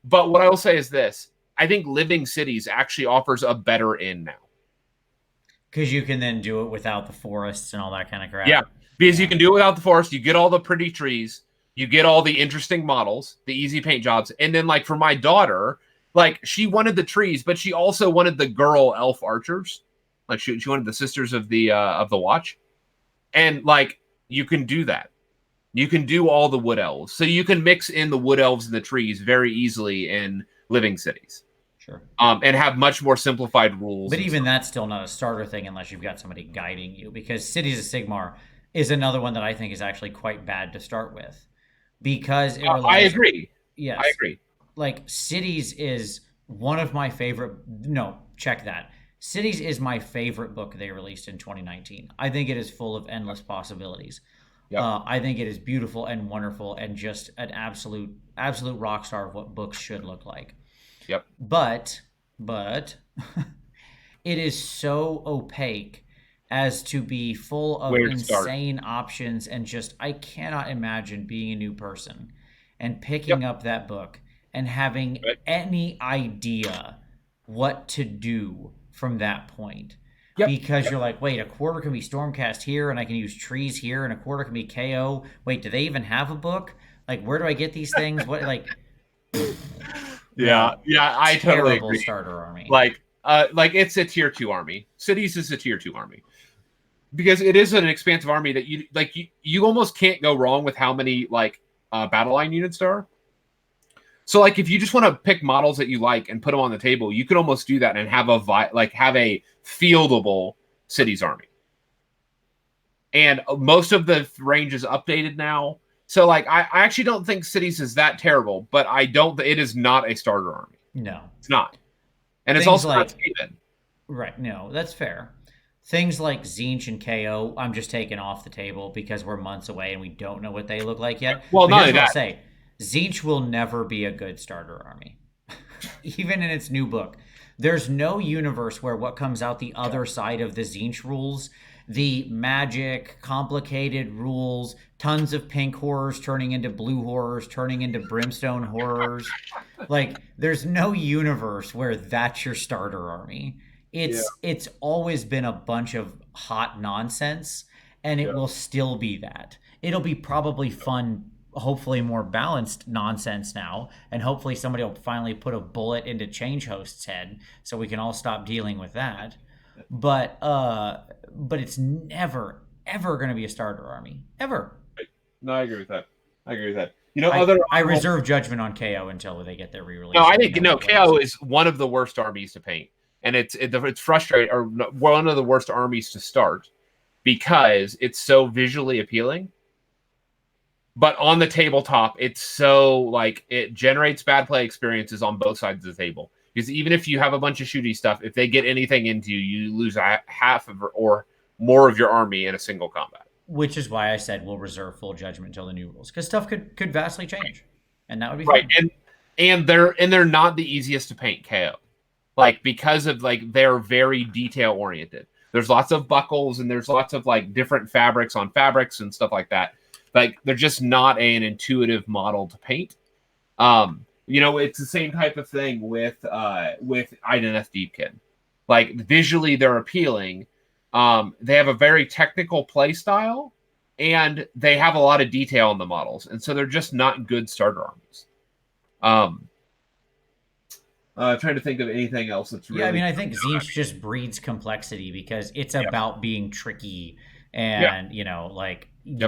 But what I will say is this: I think Living Cities actually offers a better in now. Because you can then do it without the forests and all that kind of crap. Yeah, because you Yeah. can do it without the forest. You get all the pretty trees. You get all the interesting models, the easy paint jobs, and then like for my daughter, like she wanted the trees, but she also wanted the girl elf archers. Like she wanted the sisters of the watch, and like you can do that. You can do all the wood elves, so you can mix in the wood elves and the trees very easily in Living Cities. Sure. And have much more simplified rules. But even that's still not a starter thing unless you've got somebody guiding you, because Cities of Sigmar is another one that I think is actually quite bad to start with, because it I relies. agree. Yes. I agree. Like Cities is one of my favorite. No, check that. Cities is my favorite book they released in 2019. I think it is full of endless possibilities. Yep. I think it is beautiful and wonderful and just an absolute rock star of what books should look like. Yep. But it is so opaque as to be full of insane options, and just I cannot imagine being a new person and picking up that book and having any idea what to do from that point. Because you're like, wait, a quarter can be Stormcast here, and I can use trees here, and a quarter can be KO. Wait, do they even have a book? Like, where do I get these things? What, like? Yeah, I totally agree. Starter army. Like it's a tier 2 army. Cities is a tier 2 army because it is an expansive army that you almost can't go wrong with how many battle line units there are. So like if you just want to pick models that you like and put them on the table, you could almost do that and have a fieldable Cities army. And most of the range is updated now. So like I actually don't think Cities is that terrible, but it is not a starter army. No. It's not. And it's also not Skaven. Right, no, that's fair. Things like Tzeentch and KO, I'm just taking off the table because we're months away and we don't know what they look like yet. Well, not only that. Say, Tzeentch will never be a good starter army. Even in its new book. There's no universe where what comes out the other side of the Tzeentch rules, the magic, complicated rules, tons of pink horrors turning into blue horrors, turning into brimstone horrors. Like, there's no universe where that's your starter army. It's always been a bunch of hot nonsense, and it will still be that. It'll be probably fun, hopefully more balanced nonsense now, and hopefully somebody will finally put a bullet into Change Host's head so we can all stop dealing with that. But it's never ever going to be a starter army, ever. No, I agree with that. I reserve judgment on KO until they get their re-release. No, I think KO is one of the worst armies to paint, and it's frustrating, or one of the worst armies to start because it's so visually appealing. But on the tabletop, it's so it generates bad play experiences on both sides of the table. Because even if you have a bunch of shooty stuff, if they get anything into you, you lose half of or more of your army in a single combat. Which is why I said we'll reserve full judgment until the new rules, because stuff could vastly change, and that would be right. fun. And they're not the easiest to paint KO, because of they're very detail oriented. There's lots of buckles and there's lots of different fabrics on fabrics and stuff like that. They're just not an intuitive model to paint. It's the same type of thing with Ideneth Deepkin. Visually, they're appealing. They have a very technical play style, and they have a lot of detail on the models, and so they're just not good starter armies. Trying to think of anything else that's really. I think Tzeentch just breeds complexity because it's about being tricky and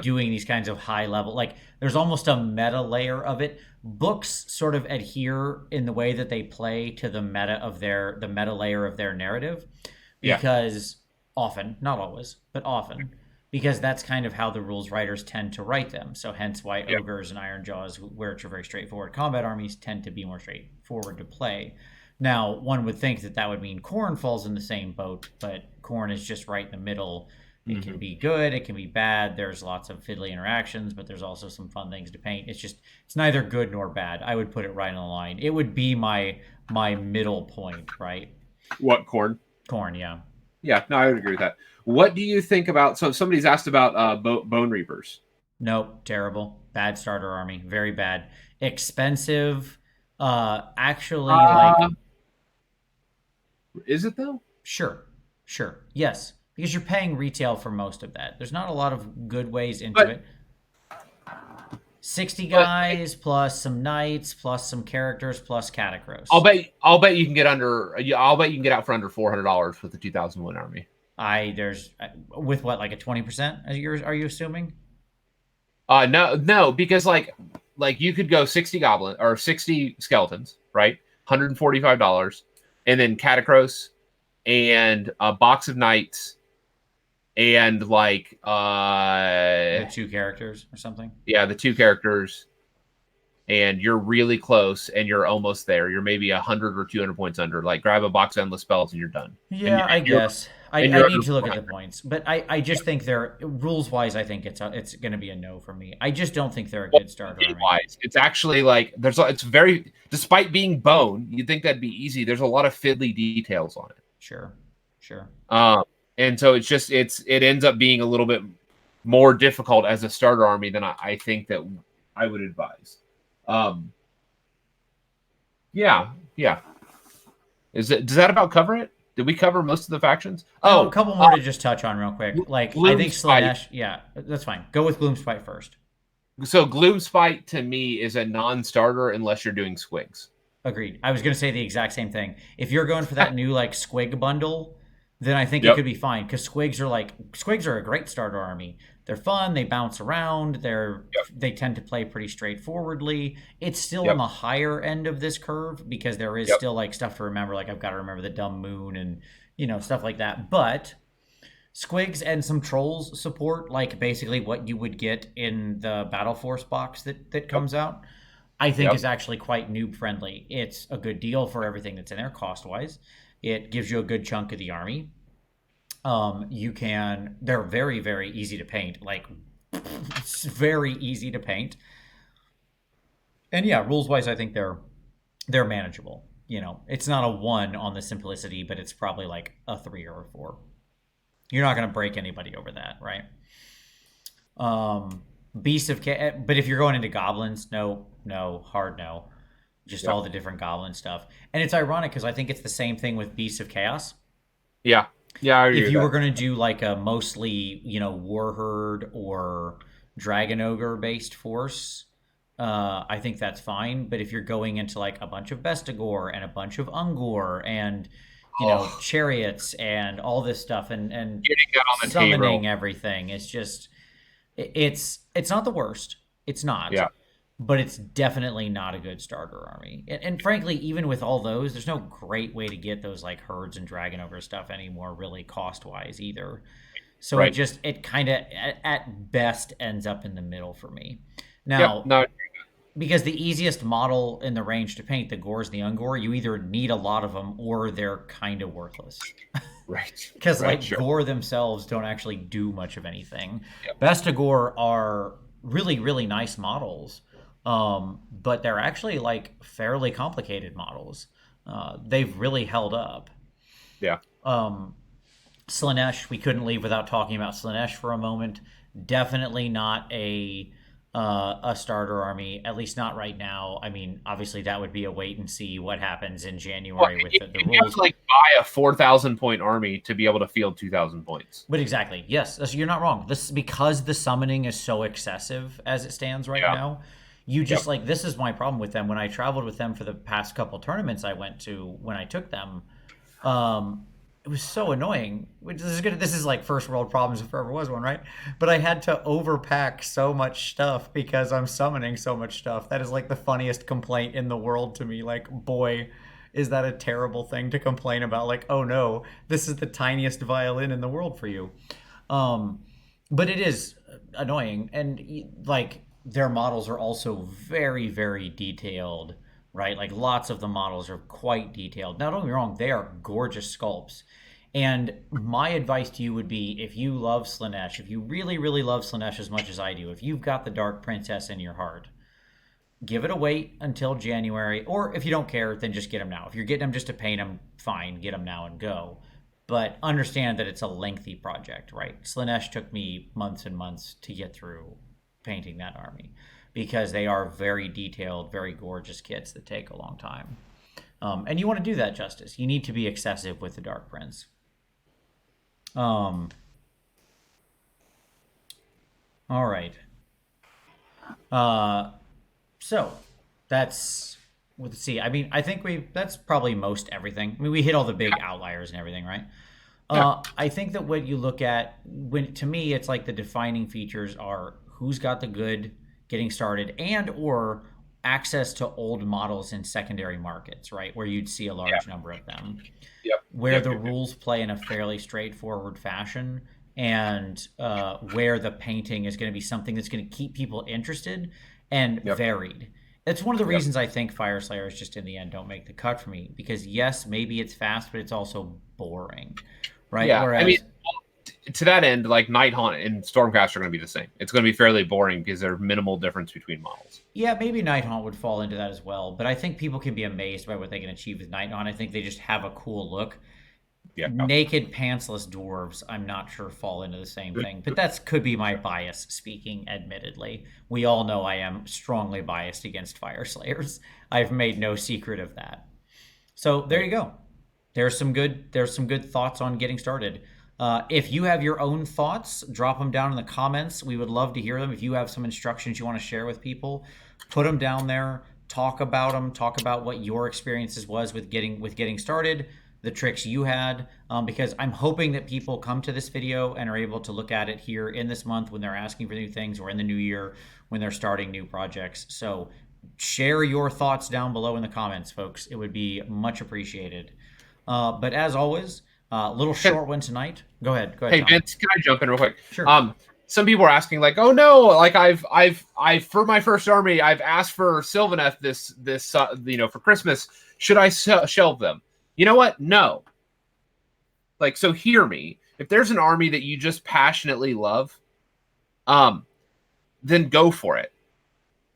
doing these kinds of high level, there's almost a meta layer of it. Books sort of adhere in the way that they play to the meta layer of their narrative, because often, not always, but often, because that's kind of how the rules writers tend to write them. So hence why ogres and iron jaws, which are very straightforward combat armies, tend to be more straightforward to play. Now, one would think that would mean Khorne falls in the same boat, but Khorne is just right in the middle. It can be good, it can be bad. There's lots of fiddly interactions, but there's also some fun things to paint. It's neither good nor bad. I would put it right on the line. It would be my middle point, right? What, corn? Corn, yeah. Yeah, no, I would agree with that. What do you think about? So somebody's asked about Bone Reapers. Nope, terrible. Bad starter army. Very bad. Expensive. Actually, like, Uh, is it though? sure. Sure. Yes. Because you're paying retail for most of that. There's not a lot of good ways into But it. 60 but guys plus some knights plus some characters plus I'll Catacross. bet I'll bet you can get under. I'll bet you can get out for under $400 with the 2001 army. There's with what, like a 20%? Are you assuming? No, because like you could go 60 goblin or 60 skeletons, right? $145, and then Catacross and a box of knights and The two characters or something? yeah, the two characters, and you're really close and you're almost there. You're maybe 100 or 200 points under. Like grab a box of endless spells and you're done. And, Yeah, I you're guess. and I you're need under to look at the 400. points, but I just think they're rules wise. I think it's going to be a no for me. I just don't think they're a good starter army. Wise, it's actually like it's very, despite being bone, you'd think that'd be easy. There's a lot of fiddly details on it. Sure, sure. And so it ends up being a little bit more difficult as a starter army than I think that I would advise. Yeah, yeah. Does that about cover it? Did we cover most of the factions? Oh, a couple more to just touch on real quick. Like I think Gloomspite. Slanesh. Yeah, that's fine. Go with Gloomspite first. So Gloomspite to me is a non-starter unless you're doing squigs. Agreed. I was going to say the exact same thing. If you're going for that new like Squig bundle, then I think it Yep. could be fine because Squigs are a great starter army. They're fun. They bounce around. They tend to play pretty straightforwardly. It's still on the higher end of this curve because there is still like stuff to remember. Like I've got to remember the dumb moon and stuff like that. But Squigs and some trolls support like basically what you would get in the Battle Force box that comes out. I think is actually quite noob friendly. It's a good deal for everything that's in there cost wise. It gives you a good chunk of the army. They're very, very easy to paint. Like, it's very easy to paint. And yeah, rules wise, I think they're manageable. It's not a 1 on the simplicity, but it's probably like a 3 or a 4. You're not going to break anybody over that, right? Beast of Chaos, but if you're going into goblins, no, hard no. Just all the different goblin stuff. And it's ironic because I think it's the same thing with Beasts of Chaos. Yeah. Yeah, I agree If with you that. were going to do like a mostly, Warherd or Dragon Ogre based force, I think that's fine. But if you're going into like a bunch of Bestigor and a bunch of Ungor and, chariots and all this stuff and Getting that on the summoning table. everything, it's just, it's not the worst. It's not. Yeah. But it's definitely not a good starter army. And frankly, even with all those, there's no great way to get those like herds and dragon ogre stuff anymore, really cost wise either. So Right. it kind of at best ends up in the middle for me. Now, Yep. No. because the easiest model in the range to paint, the Gores and the Ungor, you either need a lot of them or they're kind of worthless. Right. Because Right, like sure. Gore themselves don't actually do much of anything. Yep. Bestigor are really, really nice models. But they're actually like fairly complicated models. They've really held up. Yeah. Slanesh, we couldn't leave without talking about Slanesh for a moment. Definitely not a starter army, at least not right now. I mean, obviously that would be a wait and see what happens in January with the You have rules. to like buy a 4,000 point army to be able to field 2,000 points. But exactly, yes, so you're not wrong. This because the summoning is so excessive as it stands right now. You just like this is my problem with them. When I traveled with them for the past couple tournaments I went to when I took them, it was so annoying. Which is good. This is like first world problems if there ever was one, right? But I had to overpack so much stuff because I'm summoning so much stuff. That is like the funniest complaint in the world to me. Like, boy, is that a terrible thing to complain about? Like, oh no, this is the tiniest violin in the world for you. But it is annoying, and like their models are also very, very detailed, right? Like lots of the models are quite detailed. Now, don't get me wrong, they are gorgeous sculpts. And my advice to you would be if you love Slanesh, if you really, really love Slanesh as much as I do, if you've got the Dark Princess in your heart, give it a wait until January, or if you don't care, then just get them now. If you're getting them just to paint them, fine, get them now and go. But understand that it's a lengthy project, right? Slaanesh took me months and months to get through painting that army because they are very detailed, very gorgeous kits that take a long time. And you want to do that justice. You need to be excessive with the Dark Prince. All right. So that's, let's see. I mean, I think that's probably most everything. I mean, we hit all the big outliers and everything, right? I think that what you look at, to me, it's like the defining features are who's got the good getting started and or access to old models in secondary markets, right? Where you'd see a large number of them. Where the rules play in a fairly straightforward fashion and where the painting is going to be something that's going to keep people interested and varied. That's one of the reasons I think Fire Slayers just in the end don't make the cut for me, because yes, maybe it's fast, but it's also boring, right? Yeah, Whereas, I mean, to that end, like Nighthaunt and Stormcast are going to be the same. It's going to be fairly boring because there's minimal difference between models. Yeah, maybe Nighthaunt would fall into that as well, but I think people can be amazed by what they can achieve with Nighthaunt. I think they just have a cool look. Yeah. Naked pantsless dwarves, I'm not sure fall into the same thing, but that could be my bias speaking, admittedly. We all know I am strongly biased against Fire Slayers. I've made no secret of that. So there you go. There's some good thoughts on getting started. If you have your own thoughts, drop them down in the comments. We would love to hear them. If you have some instructions you want to share with people, put them down there. Talk about them. Talk about what your experiences was with getting started, the tricks you had, because I'm hoping that people come to this video and are able to look at it here in this month when they're asking for new things, or in the new year when they're starting new projects. So share your thoughts down below in the comments, folks. It would be much appreciated. But as always, a little short one tonight. Go ahead. Hey, Tom. Vince, can I jump in real quick? Sure. Some people are asking, like, oh no, like I've for my first army, I've asked for Sylvaneth this for Christmas. Should I shelve them? You know what? No. Like, so hear me. If there's an army that you just passionately love, then go for it.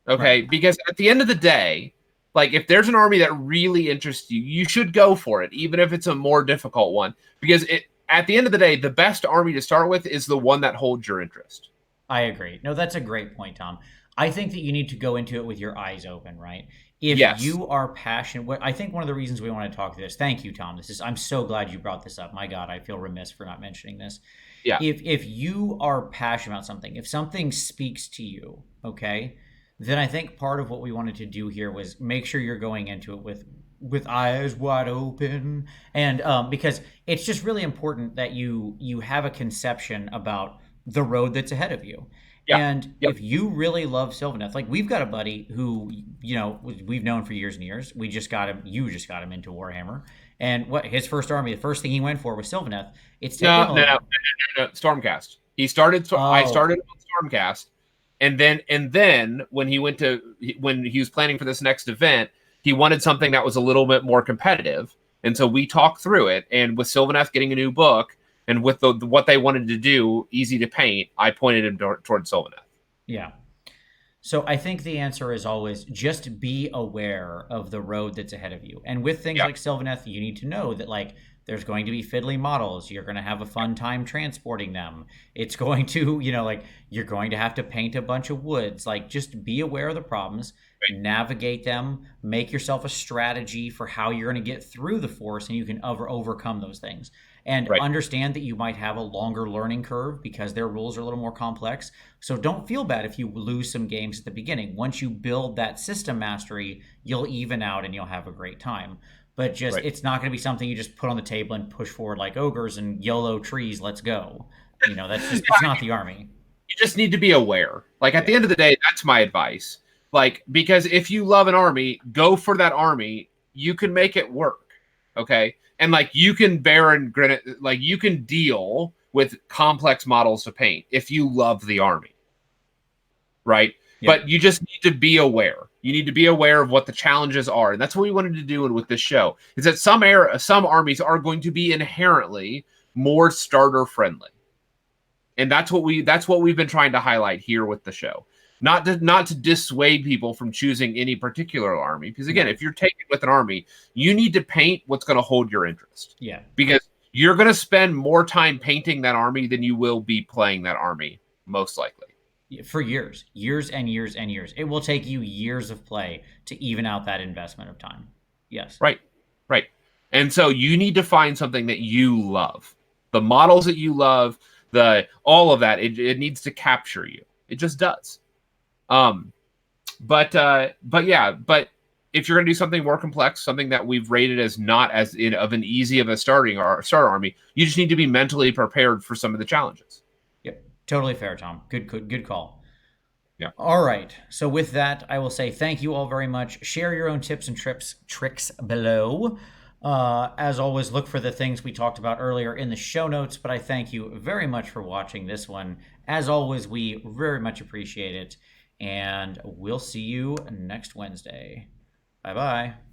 Okay? Right. Because at the end of the day, like, if there's an army that really interests you, you should go for it, even if it's a more difficult one. Because at the end of the day, the best army to start with is the one that holds your interest. I agree. No, that's a great point, Tom. I think that you need to go into it with your eyes open, right? If you are passionate, I think one of the reasons we want to talk to this, thank you, Tom. I'm so glad you brought this up. My God, I feel remiss for not mentioning this. Yeah. If you are passionate about something, if something speaks to you, okay, then I think part of what we wanted to do here was make sure you're going into it with eyes wide open, and because it's just really important that you have a conception about the road that's ahead of you. And if you really love Sylvaneth, like we've got a buddy who, we've known for years and years. You just got him into Warhammer. And what his first army, the first thing he went for was Sylvaneth. No, Stormcast. I started on Stormcast. And then when he was planning for this next event, he wanted something that was a little bit more competitive. And so we talked through it. And with Sylvaneth getting a new book, and with what they wanted to do, easy to paint, I pointed him towards Sylvaneth. Yeah. So I think the answer is always just be aware of the road that's ahead of you. And with things like Sylvaneth, you need to know that, like, there's going to be fiddly models. You're going to have a fun time transporting them. It's going to, you're going to have to paint a bunch of woods. Like, just be aware of the problems, navigate them, make yourself a strategy for how you're going to get through the force, and you can overcome those things. And understand that you might have a longer learning curve because their rules are a little more complex. So don't feel bad if you lose some games at the beginning. Once you build that system mastery, you'll even out and you'll have a great time. But just it's not going to be something you just put on the table and push forward like ogres and YOLO trees, let's go. That's just, it's not the army. You just need to be aware. Like, at the end of the day, that's my advice. Like, because if you love an army, go for that army. You can make it work. Okay? And, like, you can bear and grin it, like, you can deal with complex models to paint if you love the army. Right? Yeah. But you just need to be aware. You need to be aware of what the challenges are. And that's what we wanted to do with this show, is that some armies are going to be inherently more starter friendly. And that's what we've been trying to highlight here with the show. Not to dissuade people from choosing any particular army, because again, Yeah. if you're taken with an army, you need to paint what's going to hold your interest. Yeah. Because you're going to spend more time painting that army than you will be playing that army, most likely. For years, years and years and years. It will take you years of play to even out that investment of time. Yes. Right. Right. And so you need to find something that you love. The models that you love, all of that, it needs to capture you. It just does. But if you're going to do something more complex, something that we've rated as not as of an easy of a starter army, you just need to be mentally prepared for some of the challenges. Yep. Totally fair, Tom. Good call. Yeah. All right. So with that, I will say thank you all very much. Share your own tips and tricks below. As always, look for the things we talked about earlier in the show notes, but I thank you very much for watching this one. As always, we very much appreciate it, and we'll see you next Wednesday. Bye-bye.